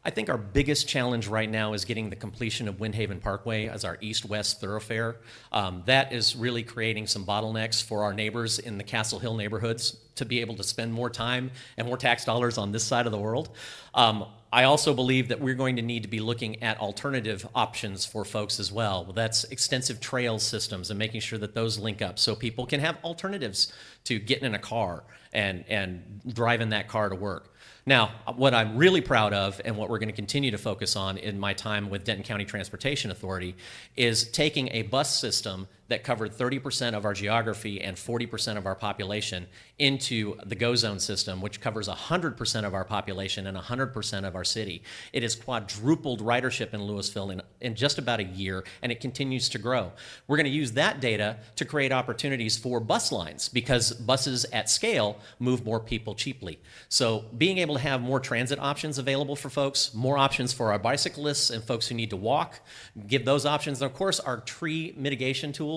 I think our biggest challenge right now is getting the completion of Windhaven Parkway as our east-west thoroughfare. That is really creating some bottlenecks for our neighbors in the Castle Hill neighborhoods to be able to spend more time and more tax dollars on this side of the world. I also believe that we're going to need to be looking at alternative options for folks as well. That's extensive trail systems and making sure that those link up so people can have alternatives to getting in a car and driving that car to work. Now, what I'm really proud of and what we're going to continue to focus on in my time with Denton County Transportation Authority is taking a bus system that covered 30% of our geography and 40% of our population into the GO Zone system, which covers 100% of our population and 100% of our city. It has quadrupled ridership in Lewisville in just about a year, and it continues to grow. We're going to use that data to create opportunities for bus lines because buses at scale move more people cheaply. So being able to have more transit options available for folks, more options for our bicyclists and folks who need to walk, give those options. And of course, our tree mitigation tools,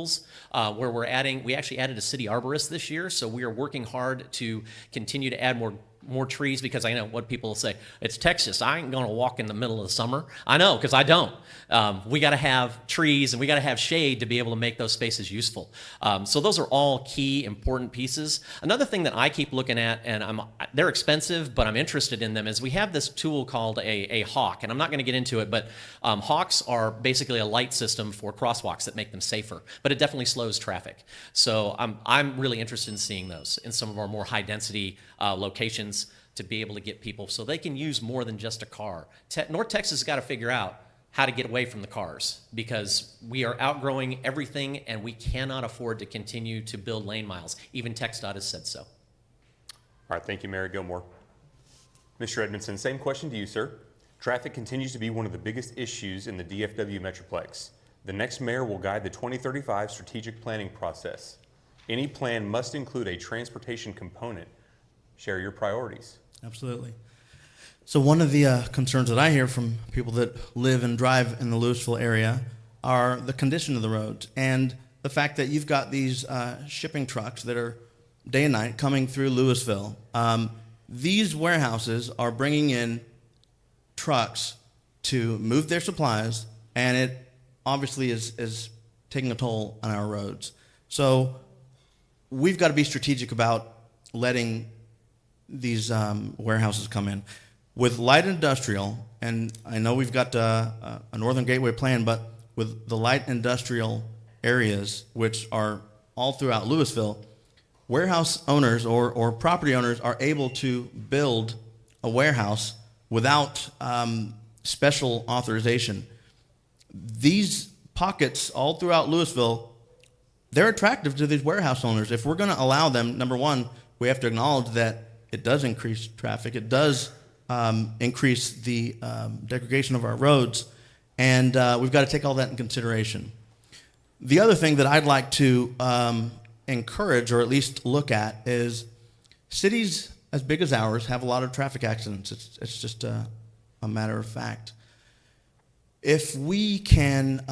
where we actually added a city arborist this year, so we are working hard to continue to add more trees because I know what people will say. It's Texas. I ain't going to walk in the middle of the summer. I know, because I don't. We got to have trees and we got to have shade to be able to make those spaces useful. So those are all key, important pieces. Another thing that I keep looking at, and they're expensive, but I'm interested in them, is we have this tool called a Hawk, and I'm not going to get into it, but Hawks are basically a light system for crosswalks that make them safer, but it definitely slows traffic. So I'm really interested in seeing those in some of our more high-density locations to be able to get people so they can use more than just a car. North Texas has got to figure out how to get away from the cars because we are outgrowing everything and we cannot afford to continue to build lane miles. Even TxDOT has said so. All right, thank you, Mayor Gilmore. Mr. Edmondson, same question to you, sir. Traffic continues to be one of the biggest issues in the DFW Metroplex. The next mayor will guide the 2035 strategic planning process. Any plan must include a transportation component. Share your priorities. Absolutely. So one of the concerns that I hear from people that live and drive in the Lewisville area are the condition of the roads and the fact that you've got these shipping trucks that are day and night coming through Lewisville. These warehouses are bringing in trucks to move their supplies, and it obviously is taking a toll on our roads. So we've got to be strategic about letting these warehouses come in. With light industrial, and I know we've got a Northern Gateway plan, but with the light industrial areas, which are all throughout Lewisville, warehouse owners or property owners are able to build a warehouse without special authorization. These pockets all throughout Lewisville, they're attractive to these warehouse owners. If we're going to allow them, number one, we have to acknowledge that it does increase traffic. It does increase the degradation of our roads, and we've got to take all that in consideration. The other thing that I'd like to encourage, or at least look at, is cities as big as ours have a lot of traffic accidents. It's just a matter of fact. If we can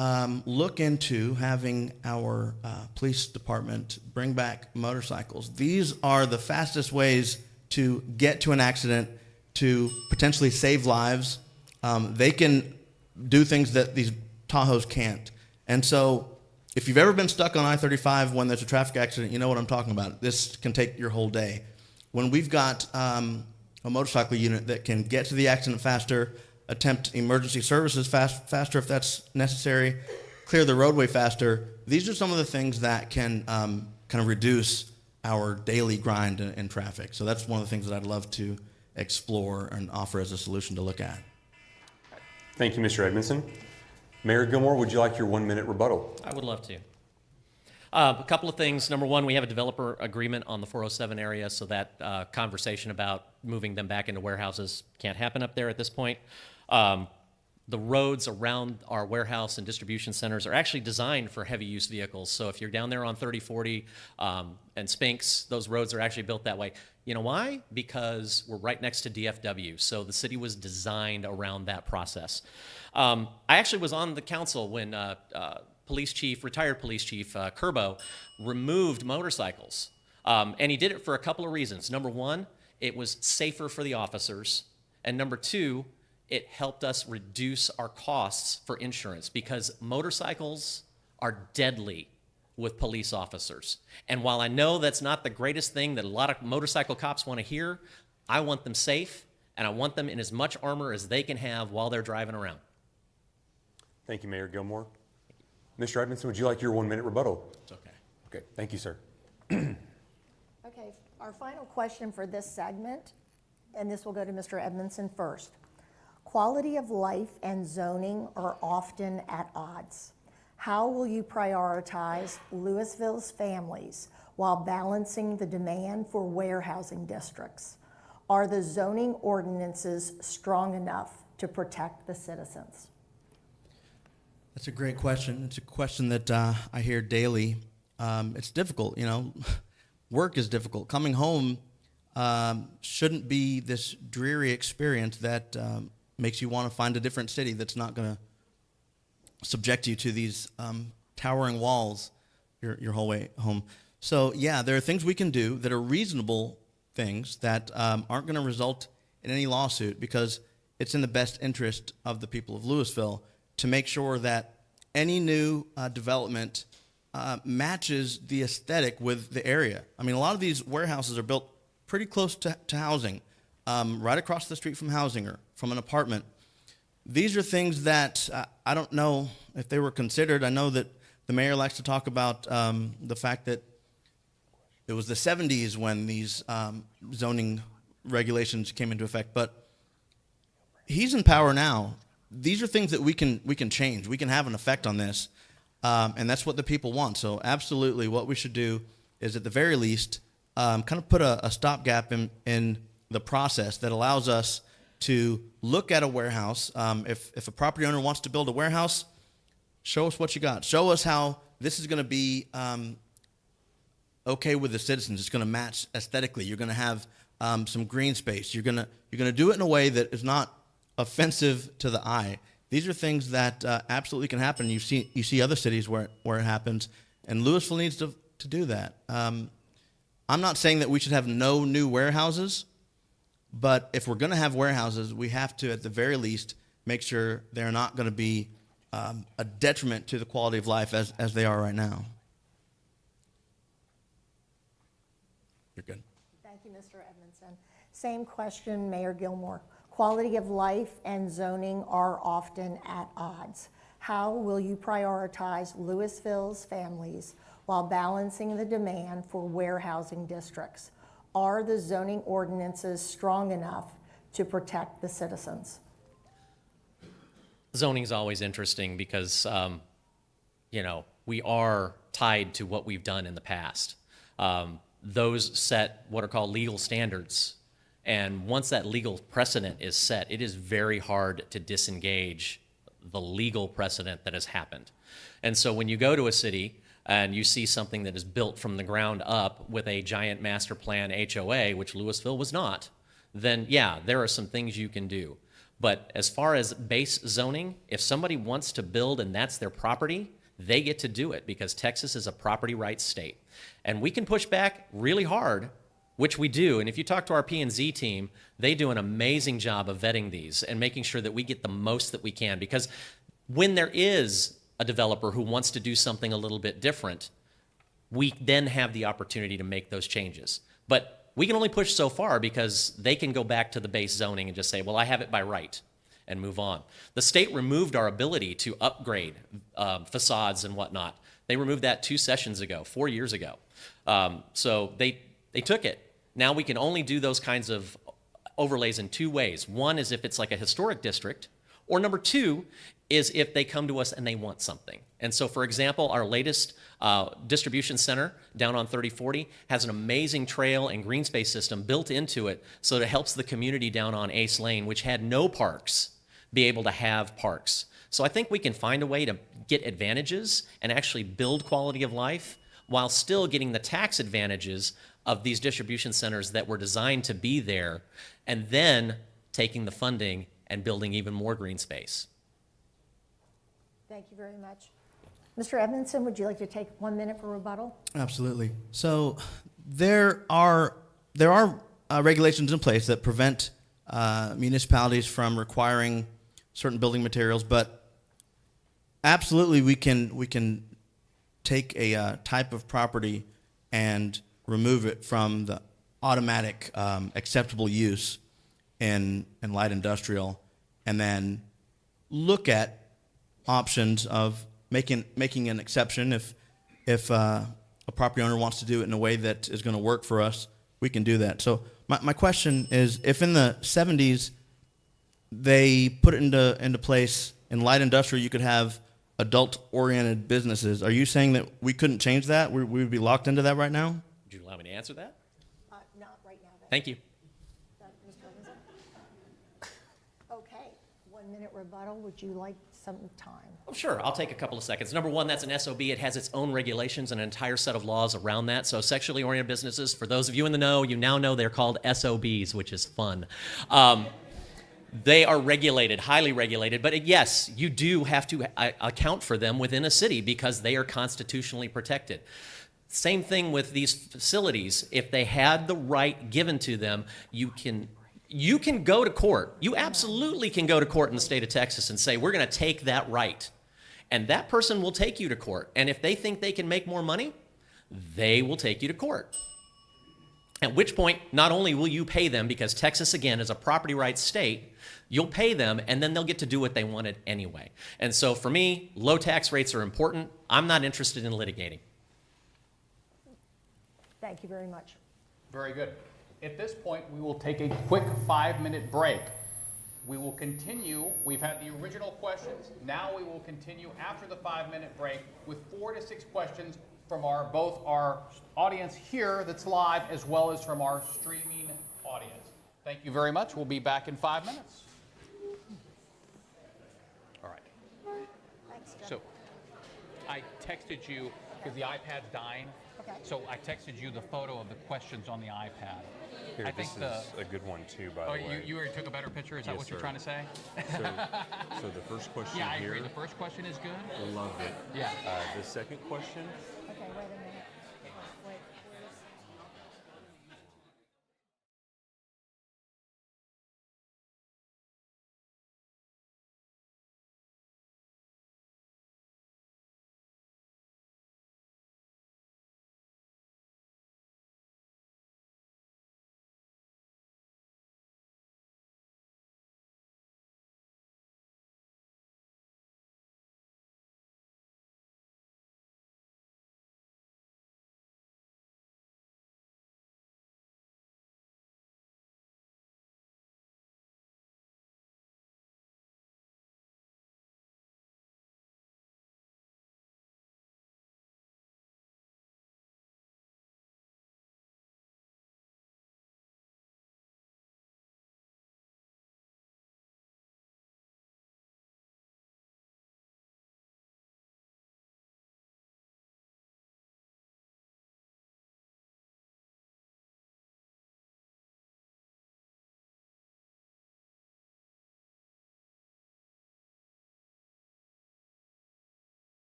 look into having our police department bring back motorcycles, these are the fastest ways to get to an accident, to potentially save lives. They can do things that these Tahoes can't. And so if you've ever been stuck on I-35 when there's a traffic accident, you know what I'm talking about. This can take your whole day. When we've got a motorcycle unit that can get to the accident faster, attempt emergency services faster if that's necessary, clear the roadway faster, these are some of the things that can kind of reduce our daily grind in traffic. So that's one of the things that I'd love to explore and offer as a solution to look at. Thank you, Mr. Edmondson. Mayor Gilmore, would you like your 1 minute rebuttal? I would love to. A couple of things. Number one, we have a developer agreement on the 407 area, so that conversation about moving them back into warehouses can't happen up there at this point. The roads around our warehouse and distribution centers are actually designed for heavy use vehicles. So if you're down there on 3040 and Spinks, those roads are actually built that way. You know why? Because we're right next to DFW. So the city was designed around that process. I actually was on the council when retired police chief Kerbo removed motorcycles. And he did it for a couple of reasons. Number one, it was safer for the officers. And number two, it helped us reduce our costs for insurance because motorcycles are deadly with police officers. And while I know that's not the greatest thing that a lot of motorcycle cops want to hear, I want them safe and I want them in as much armor as they can have while they're driving around. Thank you, Mayor Gilmore. Mr. Edmondson, would you like your 1 minute rebuttal? It's okay. Okay, thank you, sir. Okay, our final question for this segment, and this will go to Mr. Edmondson first. Quality of life and zoning are often at odds. How will you prioritize Lewisville's families while balancing the demand for warehousing districts? Are the zoning ordinances strong enough to protect the citizens? That's a great question. It's a question that I hear daily. It's difficult, you know. Work is difficult. Coming home shouldn't be this dreary experience that makes you want to find a different city that's not going to subject you to these towering walls your whole way home. So yeah, there are things we can do that are reasonable things that aren't going to result in any lawsuit because it's in the best interest of the people of Lewisville to make sure that any new development matches the aesthetic with the area. I mean, a lot of these warehouses are built pretty close to housing, right across the street from housing or from an apartment. These are things that I don't know if they were considered. I know that the mayor likes to talk about the fact that it was the 70s when these zoning regulations came into effect, but he's in power now. These are things that we can change. We can have an effect on this, and that's what the people want. So absolutely what we should do is at the very least kind of put a stopgap in the process that allows us to look at a warehouse. If a property owner wants to build a warehouse, show us what you got. Show us how this is going to be okay with the citizens. It's going to match aesthetically. You're going to have some green space. You're going to do it in a way that is not offensive to the eye. These are things that absolutely can happen. You see other cities where it happens, and Lewisville needs to do that. I'm not saying that we should have no new warehouses, but if we're going to have warehouses, we have to, at the very least, make sure they're not going to be a detriment to the quality of life as they are right now. You're good. Thank you, Mr. Edmondson. Same question, Mayor Gilmore. Quality of life and zoning are often at odds. How will you prioritize Lewisville's families while balancing the demand for warehousing districts? Are the zoning ordinances strong enough to protect the citizens? Zoning is always interesting because, we are tied to what we've done in the past. Those set what are called legal standards. And once that legal precedent is set, it is very hard to disengage the legal precedent that has happened. And so when you go to a city and you see something that is built from the ground up with a giant master plan HOA, which Lewisville was not, then yeah, there are some things you can do. But as far as base zoning, if somebody wants to build and that's their property, they get to do it because Texas is a property rights state. And we can push back really hard, which we do. And if you talk to our P&Z team, they do an amazing job of vetting these and making sure that we get the most that we can. Because when there is a developer who wants to do something a little bit different, we then have the opportunity to make those changes. But we can only push so far because they can go back to the base zoning and just say, well, I have it by right, and move on. The state removed our ability to upgrade facades and whatnot. They removed that 4 years ago. So they took it. Now we can only do those kinds of overlays in two ways. One is if it's like a historic district, or number two is if they come to us and they want something. And so, for example, our latest distribution center down on 3040 has an amazing trail and green space system built into it so that it helps the community down on Ace Lane, which had no parks, be able to have parks. So I think we can find a way to get advantages and actually build quality of life while still getting the tax advantages of these distribution centers that were designed to be there, and then taking the funding and building even more green space. Thank you very much. Mr. Edmondson, would you like to take 1 minute for rebuttal? Absolutely. So there are regulations in place that prevent municipalities from requiring certain building materials, but absolutely we can take a type of property and remove it from the automatic acceptable use in light industrial, and then look at options of making an exception if a property owner wants to do it in a way that is going to work for us. We can do that. So my question is, if in the 70s they put it into place in light industrial, you could have adult-oriented businesses. Are you saying that we couldn't change that? We would be locked into that right now? Would you allow me to answer that? Not right now. Thank you. Mr. Edmondson? Okay, 1 minute rebuttal. Would you like some time? Oh, sure, I'll take a couple of seconds. Number one, that's an SOB. It has its own regulations and an entire set of laws around that. So sexually oriented businesses, for those of you in the know, you now know they're called SOBs, which is fun. They are regulated, highly regulated, but yes, you do have to account for them within a city because they are constitutionally protected. Same thing with these facilities. If they had the right given to them, you can go to court. You absolutely can go to court in the state of Texas and say, we're going to take that right. And that person will take you to court. And if they think they can make more money, they will take you to court. At which point, not only will you pay them, because Texas, again, is a property rights state, you'll pay them, and then they'll get to do what they wanted anyway. And so for me, low tax rates are important. I'm not interested in litigating. Thank you very much. Very good. At this point, we will take a quick 5-minute break. We will continue. We've had the original questions. Now we will continue after the 5-minute break with 4 to 6 questions from both our audience here that's live as well as from our streaming audience. Thank you very much. We'll be back in 5 minutes. All right. Thanks, Jeff. So I texted you because the iPad's dying. Okay. So I texted you the photo of the questions on the iPad. Here, I think this is a good one too, by the way. you already took a better picture? Is that Yes, what you're sir. trying to say? So the first question Yeah, I here, agree. The first question is good. loved it. Yeah. The second question, Okay, wait a minute.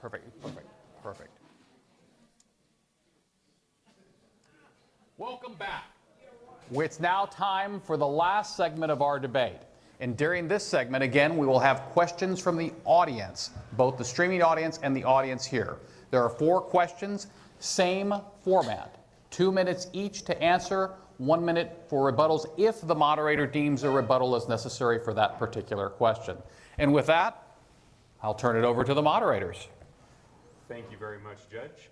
Perfect. Welcome back. It's now time for the last segment of our debate. And during this segment, again, we will have questions from the audience, both the streaming audience and the audience here. There are 4 questions, same format. 2 minutes each to answer, 1 minute for rebuttals if the moderator deems a rebuttal is necessary for that particular question. And with that, I'll turn it over to the moderators. Thank you very much, Judge.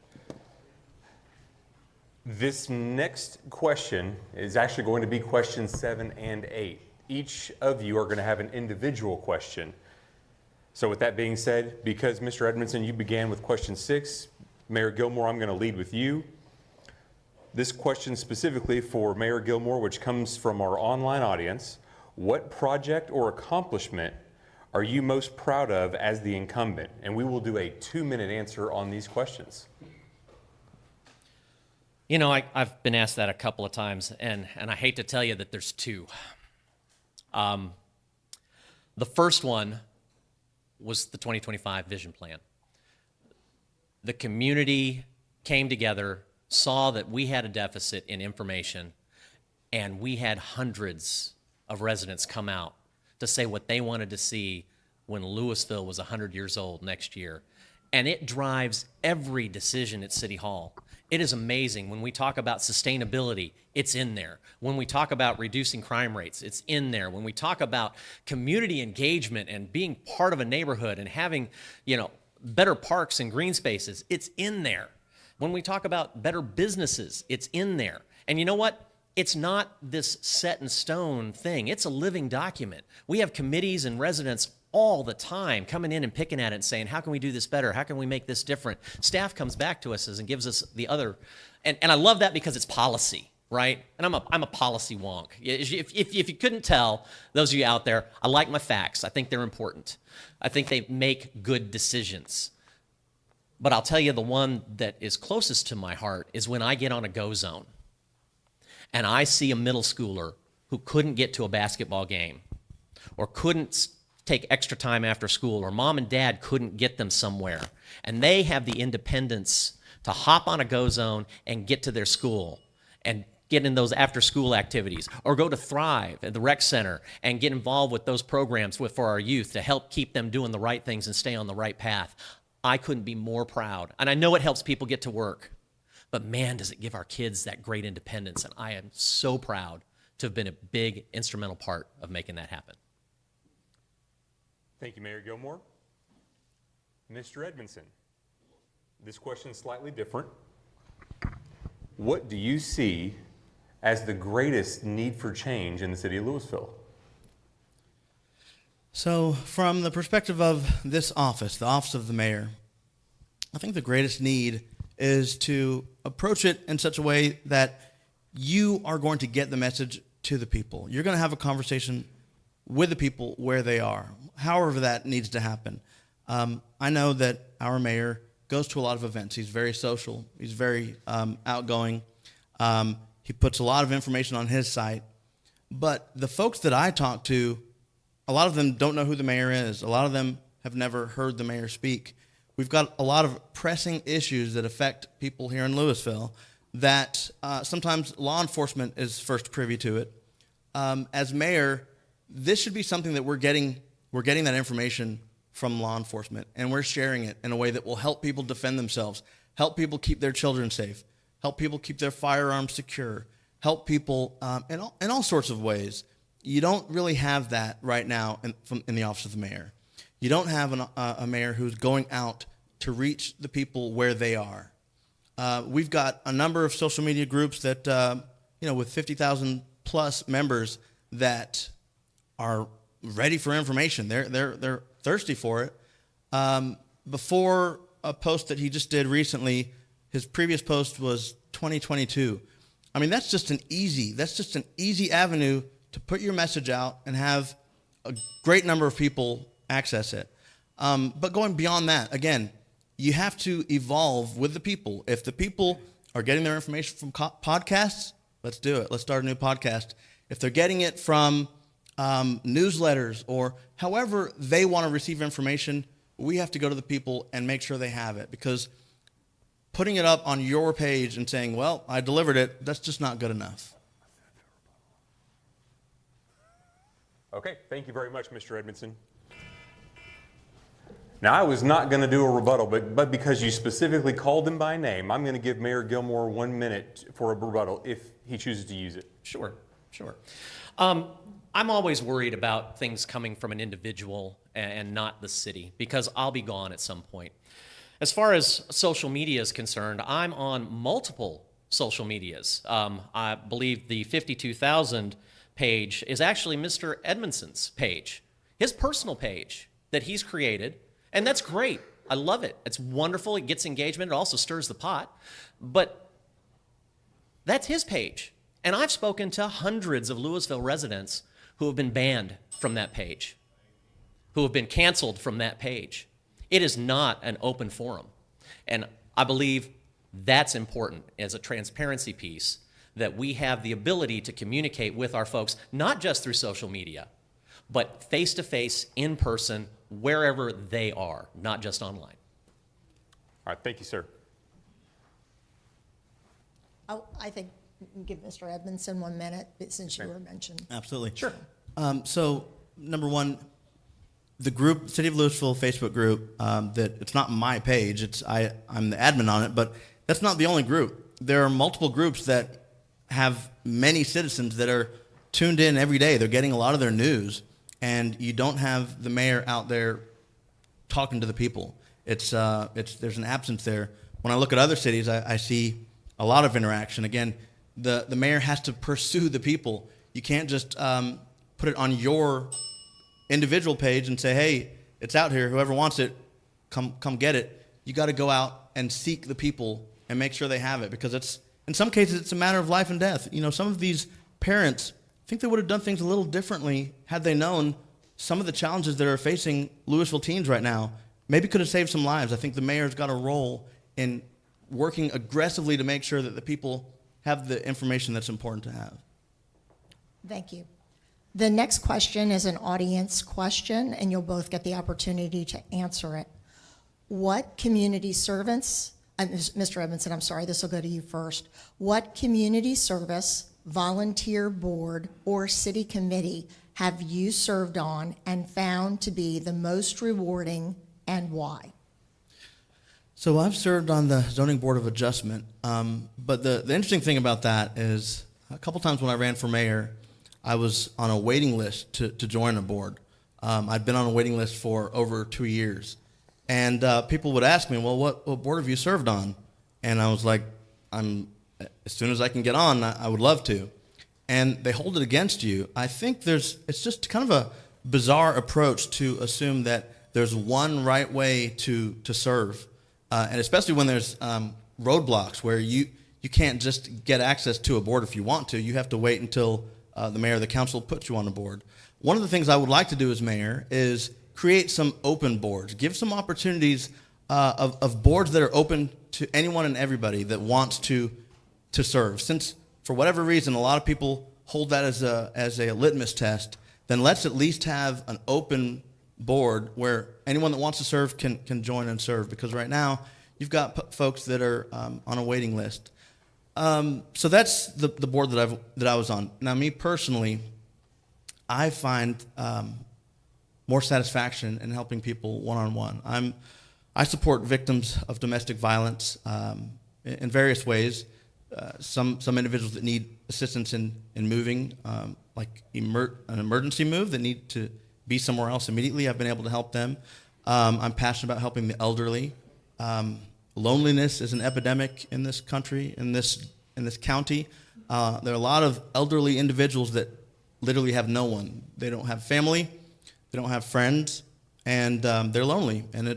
This next question is actually going to be questions 7 and 8. Each of you are going to have an individual question. So with that being said, because Mr. Edmondson, you began with question 6, Mayor Gilmore, I'm going to lead with you. This question specifically for Mayor Gilmore, which comes from our online audience, what project or accomplishment are you most proud of as the incumbent? And we will do a 2-minute answer on these questions. You know, I've been asked that a couple of times, and I hate to tell you that there's 2. The first one was the 2025 vision plan. The community came together, saw that we had a deficit in information, and we had hundreds of residents come out to say what they wanted to see when Lewisville was 100 years old next year. And it drives every decision at City Hall. It is amazing. When we talk about sustainability, it's in there. When we talk about reducing crime rates, it's in there. When we talk about community engagement and being part of a neighborhood and having, better parks and green spaces, it's in there. When we talk about better businesses, it's in there. And you know what? It's not this set in stone thing. It's a living document. We have committees and residents all the time coming in and picking at it and saying, how can we do this better? How can we make this different? Staff comes back to us and gives us the other. And I love that because it's policy, right? And I'm a policy wonk. If you couldn't tell, those of you out there, I like my facts. I think they're important. I think they make good decisions. But I'll tell you, the one that is closest to my heart is when I get on a go zone and I see a middle schooler who couldn't get to a basketball game or couldn't take extra time after school, or mom and dad couldn't get them somewhere, and they have the independence to hop on a go zone and get to their school and get in those after school activities, or go to Thrive at the rec center and get involved with those programs for our youth to help keep them doing the right things and stay on the right path. I couldn't be more proud. And I know it helps people get to work, but man, does it give our kids that great independence. And I am so proud to have been a big instrumental part of making that happen. Thank you, Mayor Gilmore. Mr. Edmondson, this question is slightly different. What do you see as the greatest need for change in the city of Lewisville? So from the perspective of this office, the office of the mayor, I think the greatest need is to approach it in such a way that you are going to get the message to the people. You're going to have a conversation with the people where they are, however that needs to happen. I know that our mayor goes to a lot of events. He's very social. He's very outgoing. He puts a lot of information on his site. But the folks that I talk to, a lot of them don't know who the mayor is. A lot of them have never heard the mayor speak. We've got a lot of pressing issues that affect people here in Lewisville that sometimes law enforcement is first privy to it. As mayor, this should be something that we're getting that information from law enforcement, and we're sharing it in a way that will help people defend themselves, help people keep their children safe, help people keep their firearms secure, help people in all sorts of ways. You don't really have that right now in the office of the mayor. You don't have a mayor who's going out to reach the people where they are. We've got a number of social media groups that, with 50,000 plus members that are ready for information. They're thirsty for it. Before a post that he just did recently, his previous post was 2022. I mean, that's just an easy avenue to put your message out and have a great number of people access it. But going beyond that, again, you have to evolve with the people. If the people are getting their information from podcasts, let's do it. Let's start a new podcast. If they're getting it from newsletters or however they want to receive information, we have to go to the people and make sure they have it, because putting it up on your page and saying, well, I delivered it, that's just not good enough. Okay, thank you very much, Mr. Edmondson. Now, I was not going to do a rebuttal, but because you specifically called him by name, I'm going to give Mayor Gilmore 1 minute for a rebuttal if he chooses to use it. Sure. I'm always worried about things coming from an individual and not the city, because I'll be gone at some point. As far as social media is concerned, I'm on multiple social medias. I believe the 52,000 page is actually Mr. Edmondson's page, his personal page that he's created, and that's great. I love it. It's wonderful. It gets engagement. It also stirs the pot. But that's his page. And I've spoken to hundreds of Lewisville residents who have been banned from that page, who have been canceled from that page. It is not an open forum. And I believe that's important as a transparency piece, that we have the ability to communicate with our folks, not just through social media, but face-to-face, in person, wherever they are, not just online. All right, thank you, sir. Oh, I think we can give Mr. Edmondson 1 minute, since you were mentioned. Absolutely. Sure. So, number one, the group, City of Lewisville Facebook group, that it's not my page, I'm the admin on it, but that's not the only group. There are multiple groups that have many citizens that are tuned in every day. They're getting a lot of their news, and you don't have the mayor out there talking to the people. There's an absence there. When I look at other cities, I see a lot of interaction. Again, the mayor has to pursue the people. You can't just put it on your individual page and say, hey, it's out here. Whoever wants it, come get it. You got to go out and seek the people and make sure they have it, because in some cases it's a matter of life and death. You know, some of these parents think they would have done things a little differently had they known some of the challenges that are facing Lewisville teens right now. Maybe could have saved some lives. I think the mayor's got a role in working aggressively to make sure that the people have the information that's important to have. Thank you. The next question is an audience question, and you'll both get the opportunity to answer it. What community servants, Mr. Edmondson, I'm sorry, this will go to you first. What community service, volunteer board, or city committee have you served on and found to be the most rewarding, and why? So I've served on the Zoning Board of Adjustment, but the interesting thing about that is a couple times when I ran for mayor, I was on a waiting list to join a board. I'd been on a waiting list for over 2 years. And people would ask me, well, what board have you served on? And I was like, as soon as I can get on, I would love to. And they hold it against you. I think it's just kind of a bizarre approach to assume that there's one right way to serve. And especially when there's roadblocks where you can't just get access to a board if you want to. You have to wait until the mayor or the council puts you on the board. One of the things I would like to do as mayor is create some open boards, give some opportunities of boards that are open to anyone and everybody that wants to serve. Since for whatever reason a lot of people hold that as a litmus test, then let's at least have an open board where anyone that wants to serve can join and serve, because right now you've got folks that are on a waiting list. So that's the board that I was on. Now, me personally, I find more satisfaction in helping people one-on-one. I support victims of domestic violence in various ways. Some individuals that need assistance in moving, like an emergency move, that need to be somewhere else immediately. I've been able to help them. I'm passionate about helping the elderly. Loneliness is an epidemic in this country, in this county. There are a lot of elderly individuals that literally have no one. They don't have family, they don't have friends, and they're lonely. And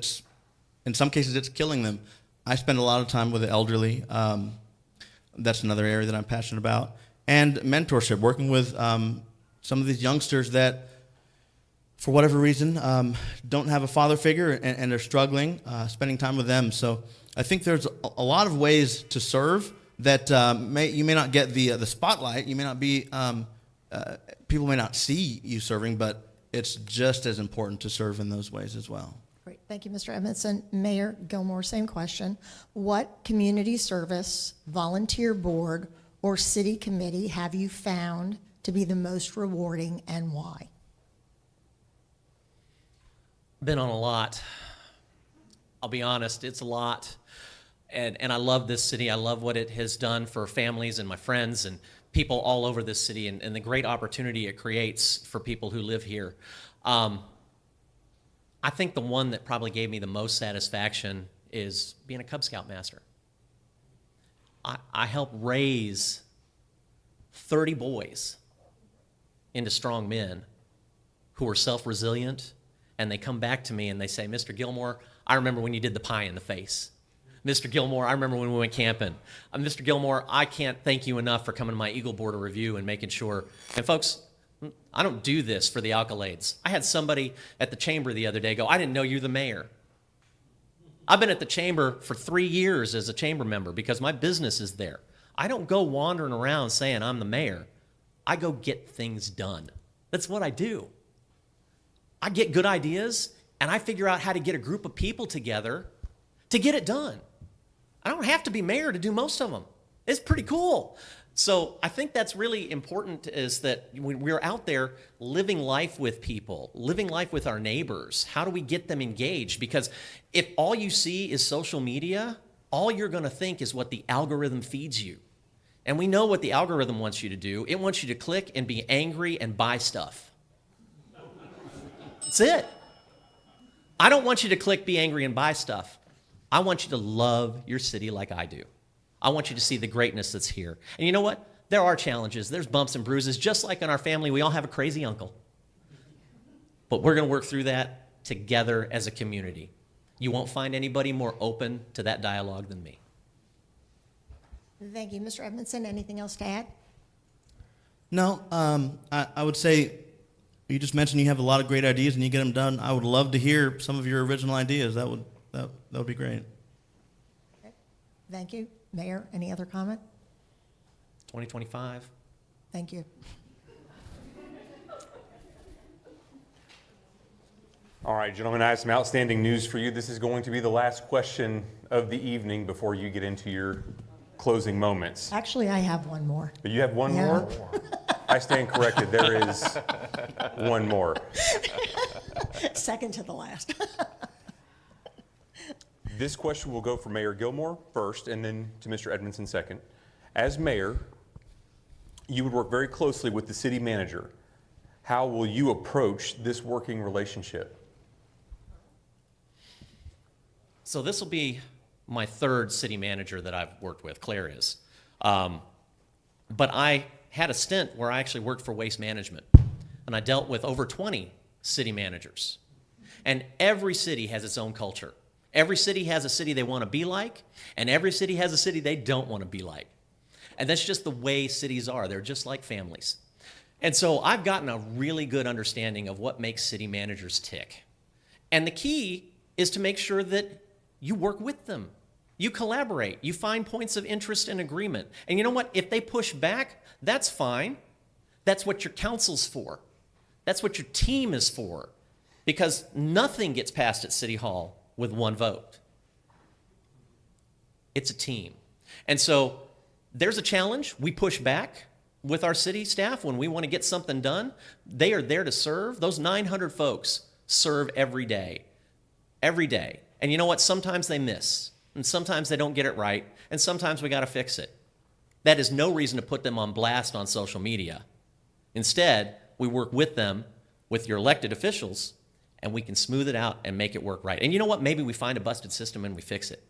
in some cases, it's killing them. I spend a lot of time with the elderly. That's another area that I'm passionate about. And mentorship, working with some of these youngsters that, for whatever reason, don't have a father figure and are struggling, spending time with them. So I think there's a lot of ways to serve that you may not get the spotlight. You may not be, people may not see you serving, but it's just as important to serve in those ways as well. Great. Thank you, Mr. Edmondson. Mayor Gilmore, same question. What community service, volunteer board, or city committee have you found to be the most rewarding and why? Been on a lot. I'll be honest, it's a lot. And I love this city. I love what it has done for families and my friends and people all over this city and the great opportunity it creates for people who live here. I think the one that probably gave me the most satisfaction is being a Cub Scout master. I helped raise 30 boys into strong men who are self-resilient, and they come back to me and they say, Mr. Gilmore, I remember when you did the pie in the face. Mr. Gilmore, I remember when we went camping. Mr. Gilmore, I can't thank you enough for coming to my Eagle Border review and making sure. And folks, I don't do this for the accolades. I had somebody at the chamber the other day go, I didn't know you're the mayor. I've been at the chamber for 3 years as a chamber member because my business is there. I don't go wandering around saying I'm the mayor. I go get things done. That's what I do. I get good ideas and I figure out how to get a group of people together to get it done. I don't have to be mayor to do most of them. It's pretty cool. So I think that's really important, is that when we're out there living life with people, living life with our neighbors, how do we get them engaged? Because if all you see is social media, all you're going to think is what the algorithm feeds you. And we know what the algorithm wants you to do. It wants you to click and be angry and buy stuff. That's it. I don't want you to click, be angry, and buy stuff. I want you to love your city like I do. I want you to see the greatness that's here. And you know what? There are challenges. There's bumps and bruises. Just like in our family, we all have a crazy uncle. But we're going to work through that together as a community. You won't find anybody more open to that dialogue than me. Thank you. Mr. Edmondson, anything else to add? No, I would say you just mentioned you have a lot of great ideas and you get them done. I would love to hear some of your original ideas. That would be great. Okay. Thank you. Mayor, any other comment? 2025. Thank you. All right, gentlemen, I have some outstanding news for you. This is going to be the last question of the evening before you get into your closing moments. Actually, I have one more. But you have one Yeah. more? I stand corrected. There is one more. Second to the last. This question will go for Mayor Gilmore first and then to Mr. Edmondson second. As mayor, you would work very closely with the city manager. How will you approach this working relationship? So this will be my third city manager that I've worked with, Claire is. But I had a stint where I actually worked for Waste Management, and I dealt with over 20 city managers. And every city has its own culture. Every city has a city they want to be like, and every city has a city they don't want to be like. And that's just the way cities are. They're just like families. And so I've gotten a really good understanding of what makes city managers tick. And the key is to make sure that you work with them. You collaborate. You find points of interest and agreement. And you know what? If they push back, that's fine. That's what your council's for. That's what your team is for. Because nothing gets passed at City Hall with one vote. It's a team. And so there's a challenge. We push back with our city staff when we want to get something done. They are there to serve. Those 900 folks serve every day. Every day. And you know what? Sometimes they miss. And sometimes they don't get it right. And sometimes we got to fix it. That is no reason to put them on blast on social media. Instead, we work with them, with your elected officials, and we can smooth it out and make it work right. And you know what? Maybe we find a busted system and we fix it.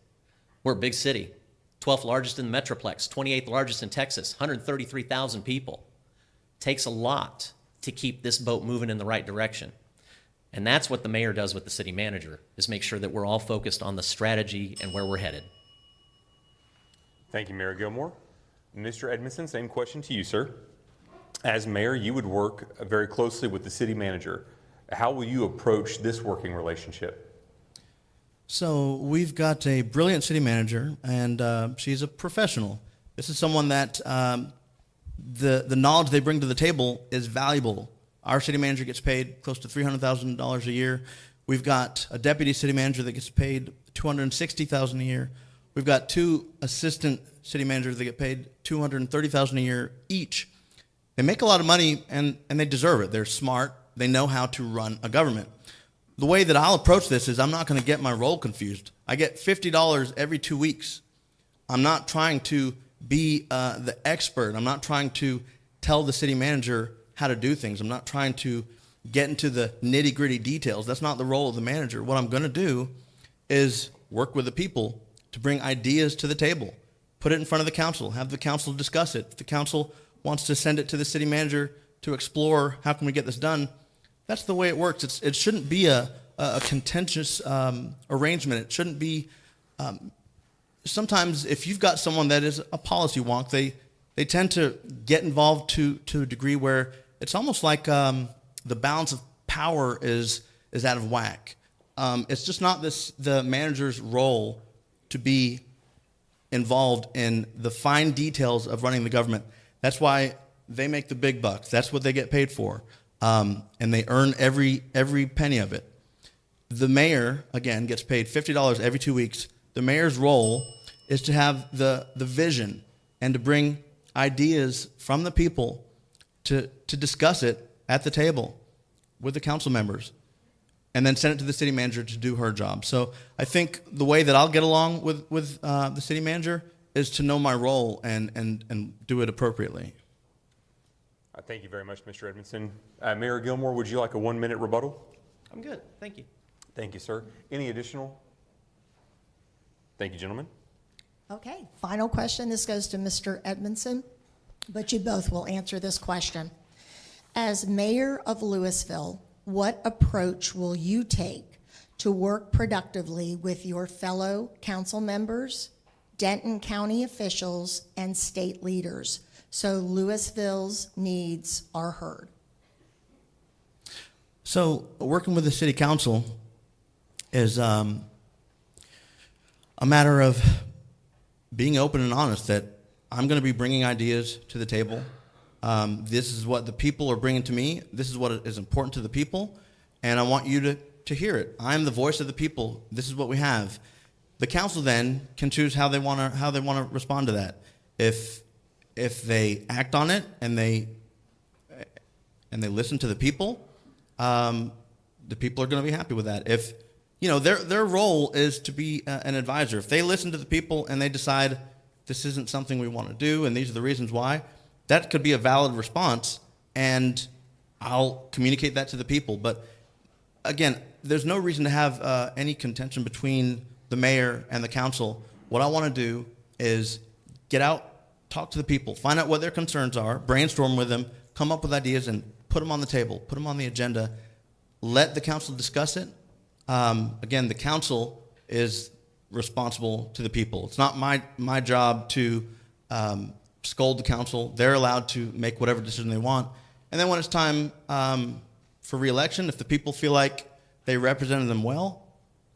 We're a big city, 12th largest in the Metroplex, 28th largest in Texas, 133,000 people. Takes a lot to keep this boat moving in the right direction. And that's what the mayor does with the city manager, is make sure that we're all focused on the strategy and where we're headed. Thank you, Mayor Gilmore. Mr. Edmondson, same question to you, sir. As mayor, you would work very closely with the city manager. How will you approach this working relationship? So we've got a brilliant city manager, and she's a professional. This is someone that the knowledge they bring to the table is valuable. Our city manager gets paid close to $300,000 a year. We've got a deputy city manager that gets paid $260,000 a year. We've got 2 assistant city managers that get paid $230,000 a year each. They make a lot of money, and they deserve it. They're smart. They know how to run a government. The way that I'll approach this is I'm not going to get my role confused. I get $50 every 2 weeks. I'm not trying to be the expert. I'm not trying to tell the city manager how to do things. I'm not trying to get into the nitty-gritty details. That's not the role of the manager. What I'm going to do is work with the people to bring ideas to the table, put it in front of the council, have the council discuss it. If the council wants to send it to the city manager to explore how can we get this done, that's the way it works. It shouldn't be a contentious arrangement. It shouldn't be. Sometimes if you've got someone that is a policy wonk, they tend to get involved to a degree where it's almost like the balance of power is out of whack. It's just not the manager's role to be involved in the fine details of running the government. That's why they make the big bucks. That's what they get paid for, and they earn every penny of it. The mayor, again, gets paid $50 every 2 weeks. The mayor's role is to have the vision and to bring ideas from the people to discuss it at the table with the council members, and then send it to the city manager to do her job. So I think the way that I'll get along with the city manager is to know my role and do it appropriately. Thank you very much, Mr. Edmondson. Mayor Gilmore, would you like a 1-minute rebuttal? I'm good. Thank you. Thank you, sir. Any additional? Thank you, gentlemen. Okay, final question. This goes to Mr. Edmondson, but you both will answer this question. As mayor of Lewisville, what approach will you take to work productively with your fellow council members, Denton County officials, and state leaders so Lewisville's needs are heard? So working with the city council is a matter of being open and honest that I'm going to be bringing ideas to the table. This is what the people are bringing to me. This is what is important to the people, and I want you to hear it. I'm the voice of the people. This is what we have. The council then can choose how they want to respond to that. If they act on it and they listen to the people are going to be happy with that. If their role is to be an advisor. If they listen to the people and they decide this isn't something we want to do and these are the reasons why, that could be a valid response, and I'll communicate that to the people. But again, there's no reason to have any contention between the mayor and the council. What I want to do is get out, talk to the people, find out what their concerns are, brainstorm with them, come up with ideas, and put them on the table, put them on the agenda, let the council discuss it. Again, the council is responsible to the people. It's not my job to scold the council. They're allowed to make whatever decision they want. And then when it's time for re-election, if the people feel like they represented them well,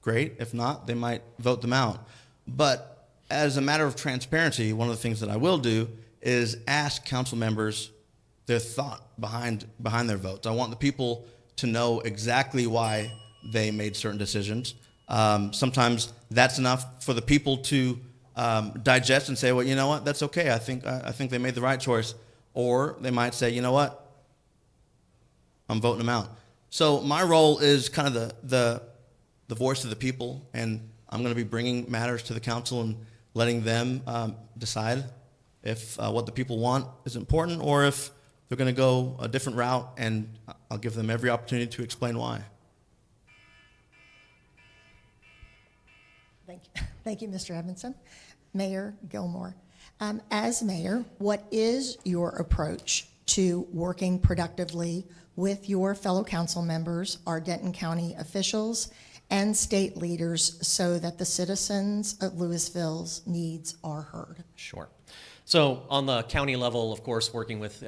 great. If not, they might vote them out. But as a matter of transparency, one of the things that I will do is ask council members their thought behind their votes. I want the people to know exactly why they made certain decisions. Sometimes that's enough for the people to digest and say, well, you know what, that's okay. I think they made the right choice. Or they might say, you know what, I'm voting them out. So my role is kind of the voice of the people, and I'm going to be bringing matters to the council and letting them decide if what the people want is important or if they're going to go a different route, and I'll give them every opportunity to explain why. Thank you, Mr. Edmondson. Mayor Gilmore, as mayor, what is your approach to working productively with your fellow council members, our Denton County officials, and state leaders so that the citizens of Lewisville's needs are heard? Sure. So on the county level, of course, working with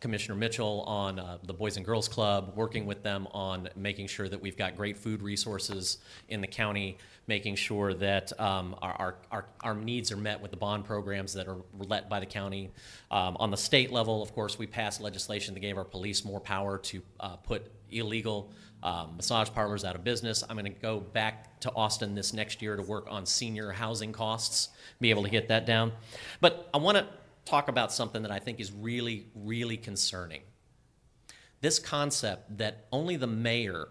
Commissioner Mitchell on the Boys and Girls Club, working with them on making sure that we've got great food resources in the county, making sure that our needs are met with the bond programs that are let by the county. On the state level, of course, we passed legislation that gave our police more power to put illegal massage parlors out of business. I'm going to go back to Austin this next year to work on senior housing costs, be able to get that down. But I want to talk about something that I think is really, really concerning. This concept that only the mayor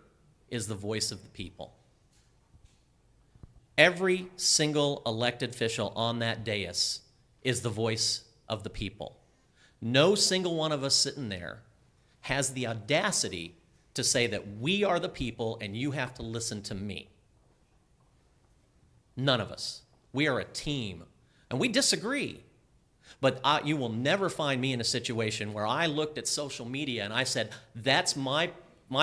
is the voice of the people. Every single elected official on that dais is the voice of the people. No single one of us sitting there has the audacity to say that we are the people and you have to listen to me. None of us. We are a team, and we disagree. But you will never find me in a situation where I looked at social media and I said, that's my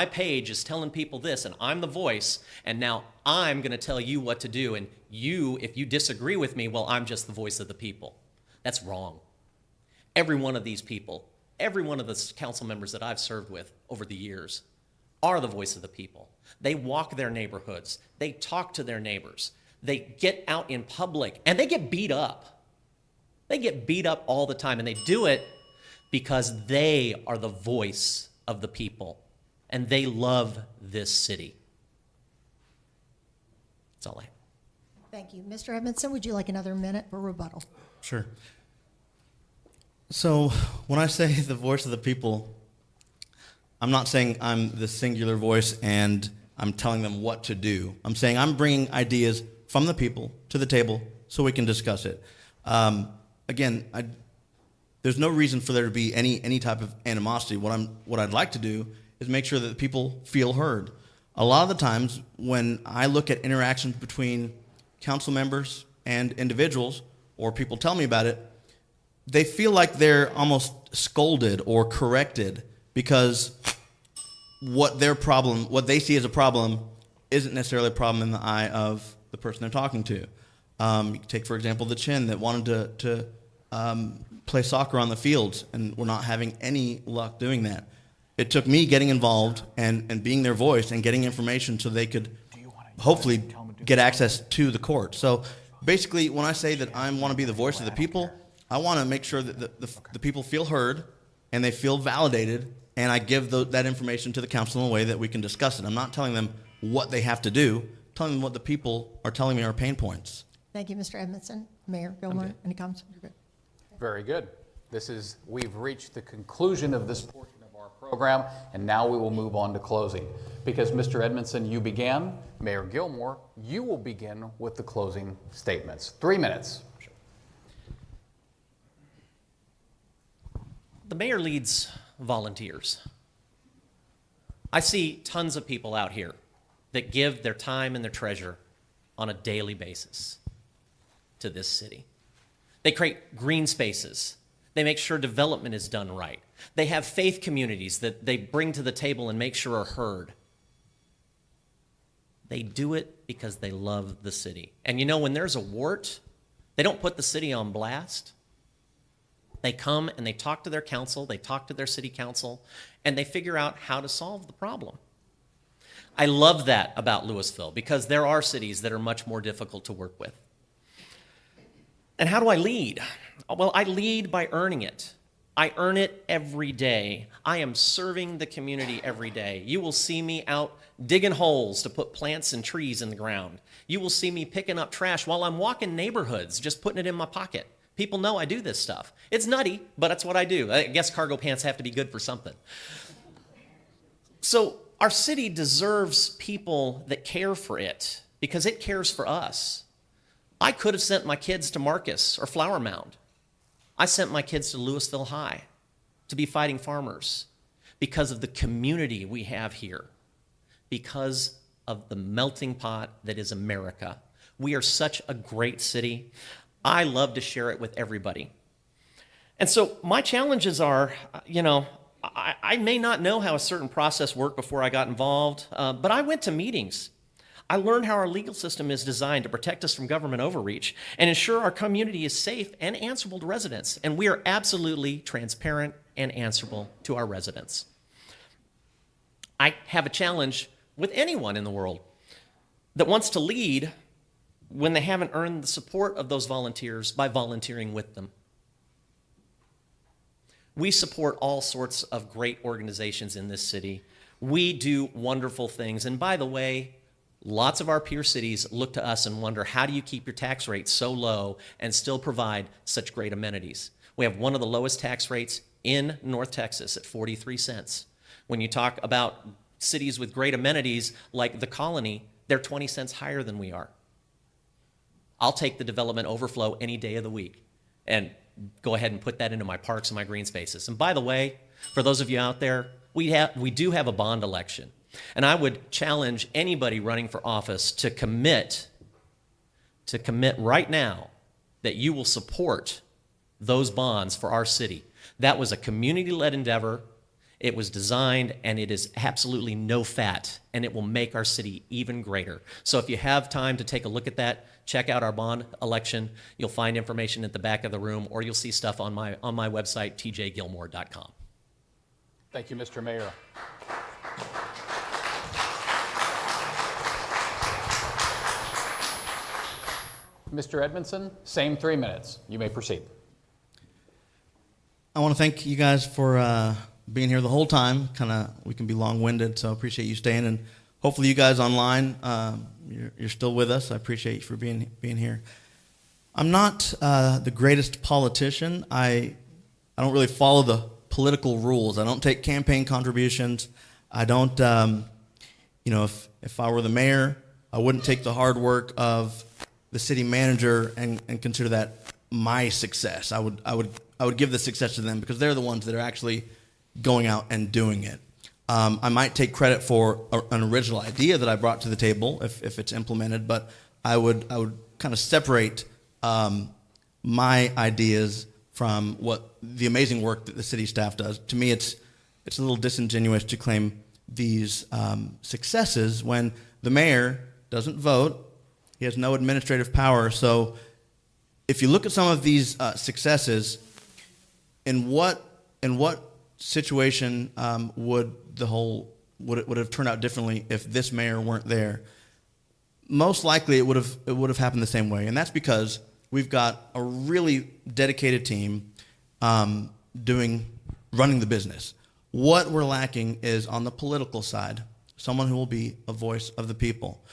page is telling people this, and I'm the voice, and now I'm going to tell you what to do, and you, if you disagree with me, well, I'm just the voice of the people. That's wrong. Every one of these people, every one of the council members that I've served with over the years are the voice of the people. They walk their neighborhoods. They talk to their neighbors. They get out in public, and they get beat up. They get beat up all the time, and they do it because they are the voice of the people, and they love this city. That's all I have. Thank you. Mr. Edmondson, would you like another minute for rebuttal? Sure. So when I say the voice of the people, I'm not saying I'm the singular voice and I'm telling them what to do. I'm saying I'm bringing ideas from the people to the table so we can discuss it. Again, there's no reason for there to be any type of animosity. What I'd like to do is make sure that the people feel heard. A lot of the times when I look at interactions between council members and individuals, or people tell me about it, they feel like they're almost scolded or corrected because what they see as a problem isn't necessarily a problem in the eye of the person they're talking to. You take, for example, the Chin that wanted to play soccer on the fields, and we're not having any luck doing that. It took me getting involved and being their voice and getting information so they could hopefully get access to the court. So basically, when I say that I want to be the voice of the people, I want to make sure that the people feel heard and they feel validated, and I give that information to the council in a way that we can discuss it. I'm not telling them what they have to do, I'm telling them what the people are telling me are pain points. Thank you, Mr. Edmondson. Mayor Gilmore, any comments? You're good. Very good. We've reached the conclusion of this portion of our program, and now we will move on to closing. Because Mr. Edmondson, you began, Mayor Gilmore, you will begin with the closing statements. 3 minutes. The mayor leads volunteers. I see tons of people out here that give their time and their treasure on a daily basis to this city. They create green spaces. They make sure development is done right. They have faith communities that they bring to the table and make sure are heard. They do it because they love the city. And you know, when there's a wart, they don't put the city on blast. They come and they talk to their council, they talk to their city council, and they figure out how to solve the problem. I love that about Lewisville, because there are cities that are much more difficult to work with. And how do I lead? Well, I lead by earning it. I earn it every day. I am serving the community every day. You will see me out digging holes to put plants and trees in the ground. You will see me picking up trash while I'm walking neighborhoods, just putting it in my pocket. People know I do this stuff. It's nutty, but that's what I do. I guess cargo pants have to be good for something. So our city deserves people that care for it, because it cares for us. I could have sent my kids to Marcus or Flower Mound. I sent my kids to Lewisville High to be fighting farmers because of the community we have here, because of the melting pot that is America. We are such a great city. I love to share it with everybody. And so my challenges are, I may not know how a certain process worked before I got involved, but I went to meetings. I learned how our legal system is designed to protect us from government overreach and ensure our community is safe and answerable to residents. And we are absolutely transparent and answerable to our residents. I have a challenge with anyone in the world that wants to lead when they haven't earned the support of those volunteers by volunteering with them. We support all sorts of great organizations in this city. We do wonderful things. And by the way, lots of our peer cities look to us and wonder, how do you keep your tax rates so low and still provide such great amenities? We have one of the lowest tax rates in North Texas at 43 cents. When you talk about cities with great amenities like the Colony, they're 20 cents higher than we are. I'll take the development overflow any day of the week and go ahead and put that into my parks and my green spaces. And by the way, for those of you out there, we do have a bond election. And I would challenge anybody running for office to commit right now that you will support those bonds for our city. That was a community-led endeavor. It was designed, and it is absolutely no fat, and it will make our city even greater. So if you have time to take a look at that, check out our bond election. You'll find information at the back of the room, or you'll see stuff on my website, tjgilmore.com. Thank you, Mr. Mayor. Mr. Edmondson, same 3 minutes. You may proceed. I want to thank you guys for being here the whole time. We can be long-winded, so I appreciate you staying. And hopefully you guys online, you're still with us. I appreciate you for being here. I'm not the greatest politician. I don't really follow the political rules. I don't take campaign contributions. I don't, if I were the mayor, I wouldn't take the hard work of the city manager and consider that my success. I would give the success to them because they're the ones that are actually going out and doing it. I might take credit for an original idea that I brought to the table if it's implemented, but I would kind of separate my ideas from what the amazing work that the city staff does. To me, it's a little disingenuous to claim these successes when the mayor doesn't vote. He has no administrative power. So if you look at some of these successes, in what situation would it have turned out differently if this mayor weren't there? Most likely it would have happened the same way, and that's because we've got a really dedicated team running the business. What we're lacking is on the political side, someone who will be a voice of the people.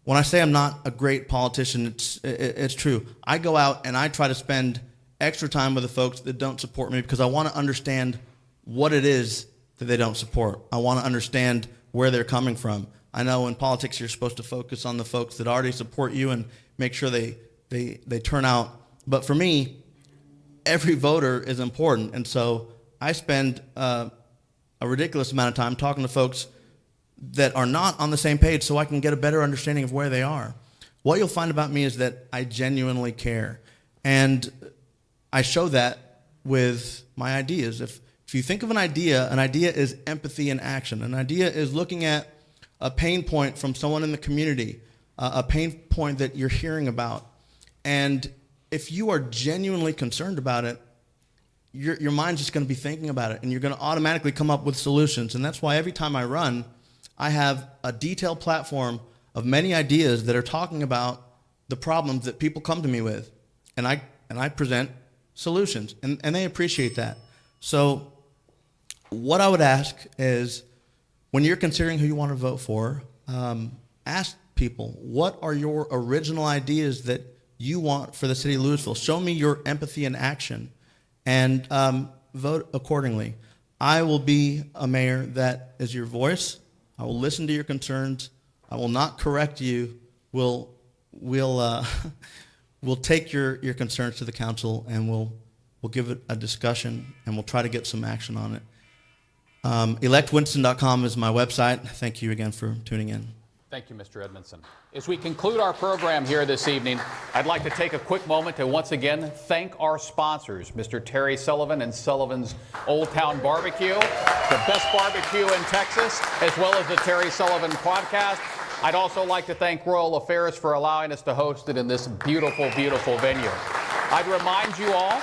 When I say I'm not a great politician, it's true. I go out and I try to spend extra time with the folks that don't support me because I want to understand what it is that they don't support. I want to understand where they're coming from. I know in politics you're supposed to focus on the folks that already support you and make sure they turn out. But for me, every voter is important. And so I spend a ridiculous amount of time talking to folks that are not on the same page so I can get a better understanding of where they are. What you'll find about me is that I genuinely care. And I show that with my ideas. If you think of an idea is empathy in action. An idea is looking at a pain point from someone in the community, a pain point that you're hearing about. And if you are genuinely concerned about it, your mind's just going to be thinking about it, and you're going to automatically come up with solutions. And that's why every time I run, I have a detailed platform of many ideas that are talking about the problems that people come to me with. And I present solutions, and they appreciate that. So what I would ask is, when you're considering who you want to vote for, ask people, what are your original ideas that you want for the city of Lewisville? Show me your empathy in action, and vote accordingly. I will be a mayor that is your voice. I will listen to your concerns. I will not correct you. We'll take your concerns to the council, and we'll give it a discussion, and we'll try to get some action on it. Electwinston.com is my website. Thank you again for tuning in. Thank you, Mr. Edmondson. As we conclude our program here this evening, I'd like to take a quick moment to once again thank our sponsors, Mr. Terry Sullivan and Sullivan's Old Town Barbecue, the best barbecue in Texas, as well as the Terry Sullivan podcast. I'd also like to thank Royal Affairs for allowing us to host it in this beautiful, beautiful venue. I'd remind you all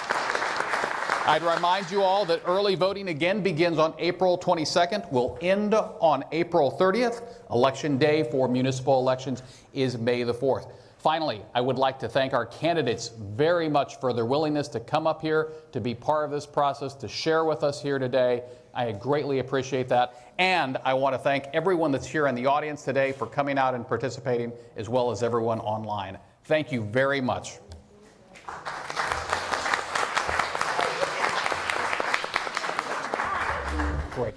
I'd remind you all that early voting again begins on April 22nd, will end on April 30th. Election day for municipal elections is May the 4th. Finally, I would like to thank our candidates very much for their willingness to come up here, to be part of this process, to share with us here today. I greatly appreciate that. And I want to thank everyone that's here in the audience today for coming out and participating, as well as everyone online. Thank you very much. Great.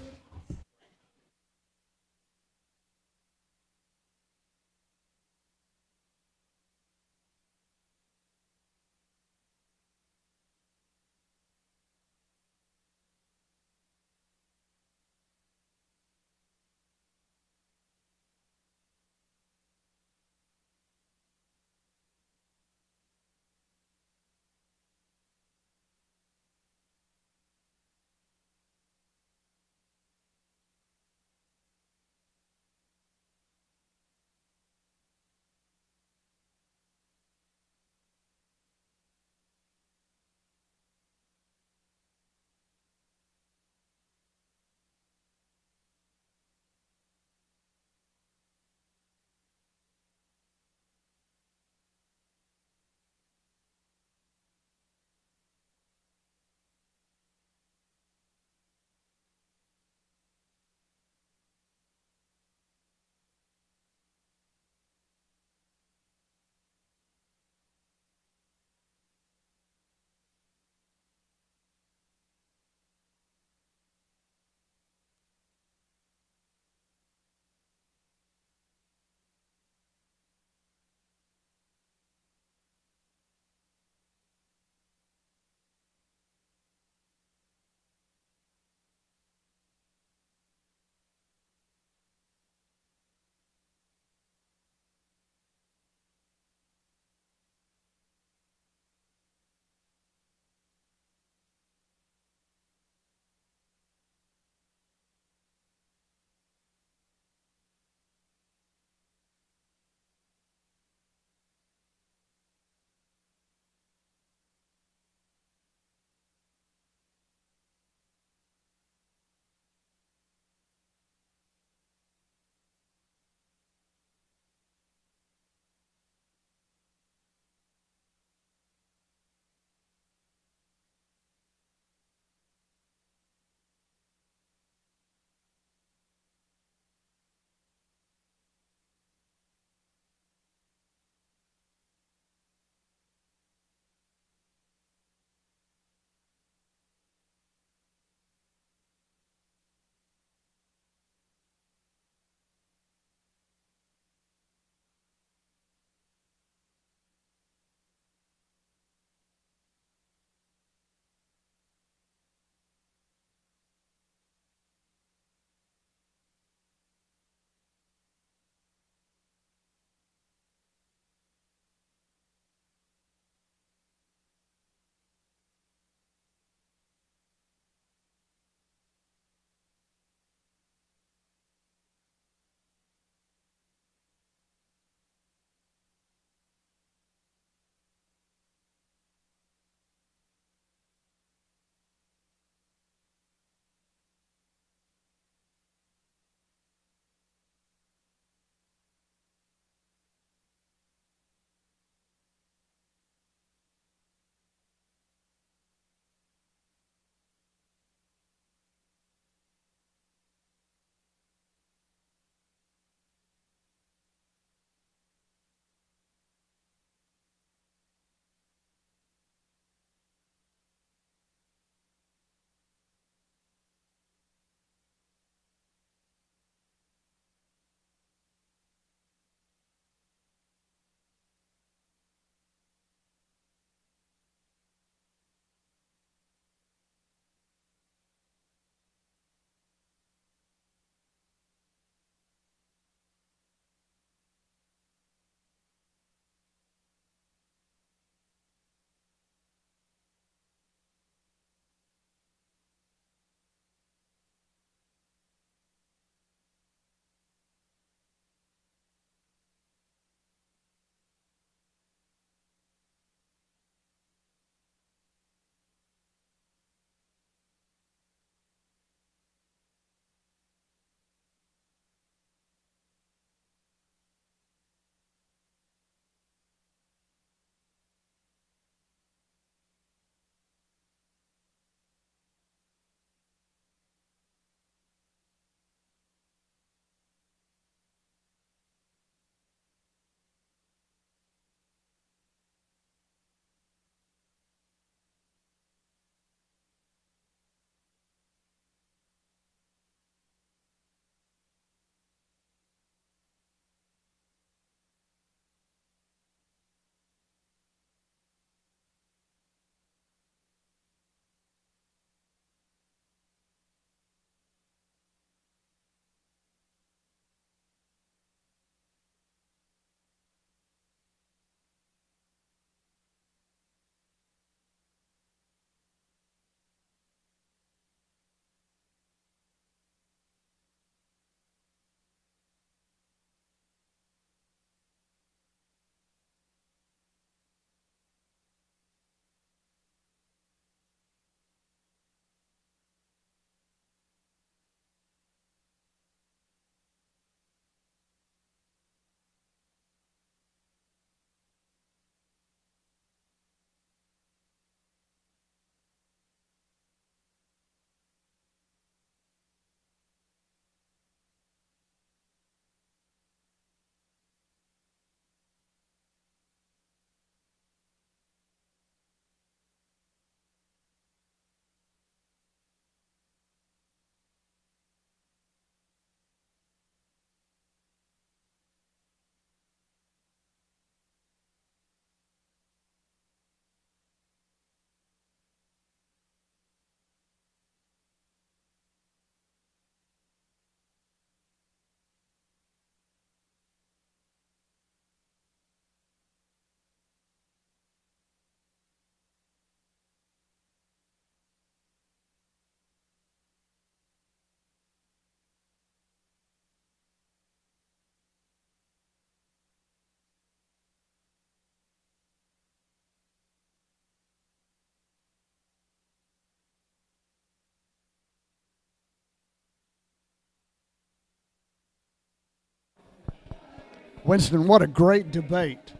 Winston, what a great debate.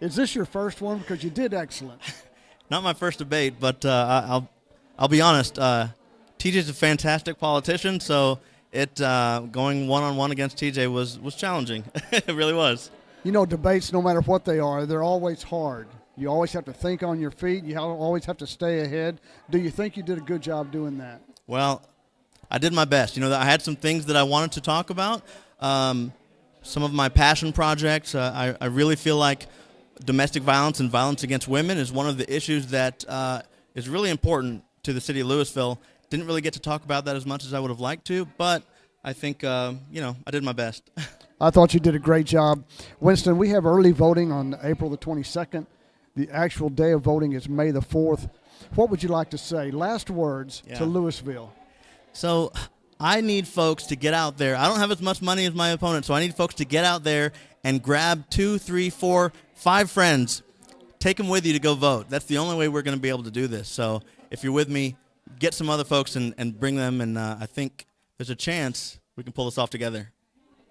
Is this your first one? Because you did excellent. Not my first debate, but I'll be honest. TJ's a fantastic politician, so going one-on-one against TJ was challenging. It really was. You know, debates, no matter what they are, they're always hard. You always have to think on your feet. You always have to stay ahead. Do you think you did a good job doing that? Well, I did my best. You know, I had some things that I wanted to talk about. Some of my passion projects. I really feel like domestic violence and violence against women is one of the issues that is really important to the city of Lewisville. Didn't really get to talk about that as much as I would have liked to, but I think, I did my best. I thought you did a great job. Winston, we have early voting on April the 22nd. The actual day of voting is May the 4th. What would you like to say? Last words to Lewisville. So I need folks to get out there. I don't have as much money as my opponent, so I need folks to get out there and grab 2, 3, 4, 5 friends. Take them with you to go vote. That's the only way we're going to be able to do this. So if you're with me, get some other folks and bring them, and I think there's a chance we can pull this off together.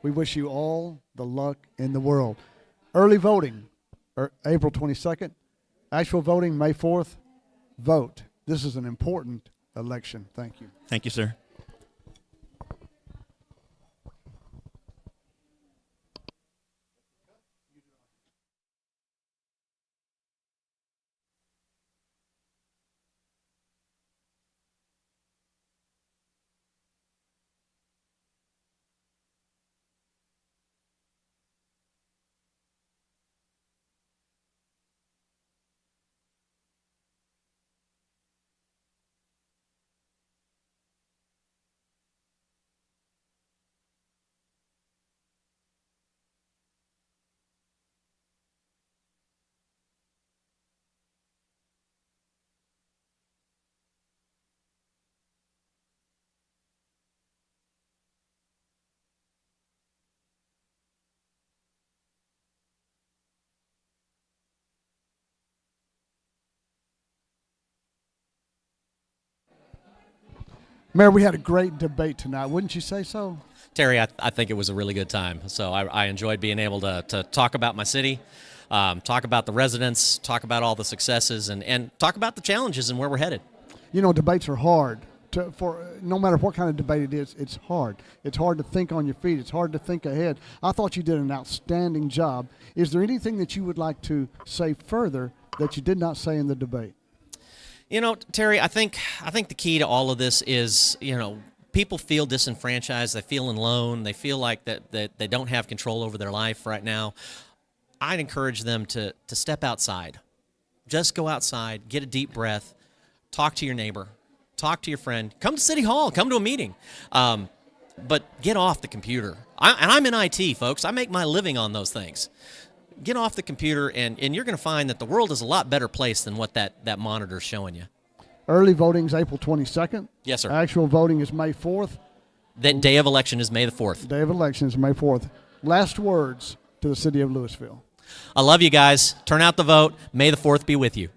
We wish you all the luck in the world. Early voting, April 22nd. Actual voting, May 4th. Vote. This is an important election. Thank you. Thank you, sir. Mayor, we had a great debate tonight. Wouldn't you say so? Terry, I think it was a really good time. So I enjoyed being able to talk about my city, talk about the residents, talk about all the successes, and talk about the challenges and where we're headed. You know, debates are hard. For no matter what kind of debate it is, it's hard. It's hard to think on your feet. It's hard to think ahead. I thought you did an outstanding job. Is there anything that you would like to say further that you did not say in the debate? You know, Terry, I think the key to all of this is, people feel disenfranchised. They feel alone. They feel like that they don't have control over their life right now. I'd encourage them to step outside. Just go outside, get a deep breath, talk to your neighbor, talk to your friend, come to City Hall, come to a meeting. But get off the computer. I'm in IT, folks. I make my living on those things. Get off the computer, and you're going to find that the world is a lot better place than what that monitor's showing you. Early voting is April 22nd. Yes, sir. Actual voting is May 4th. That day of election is May the 4th. Day of election is May 4th. Last words to the city of Lewisville. I love you guys. Turn out the vote. May the 4th be with you.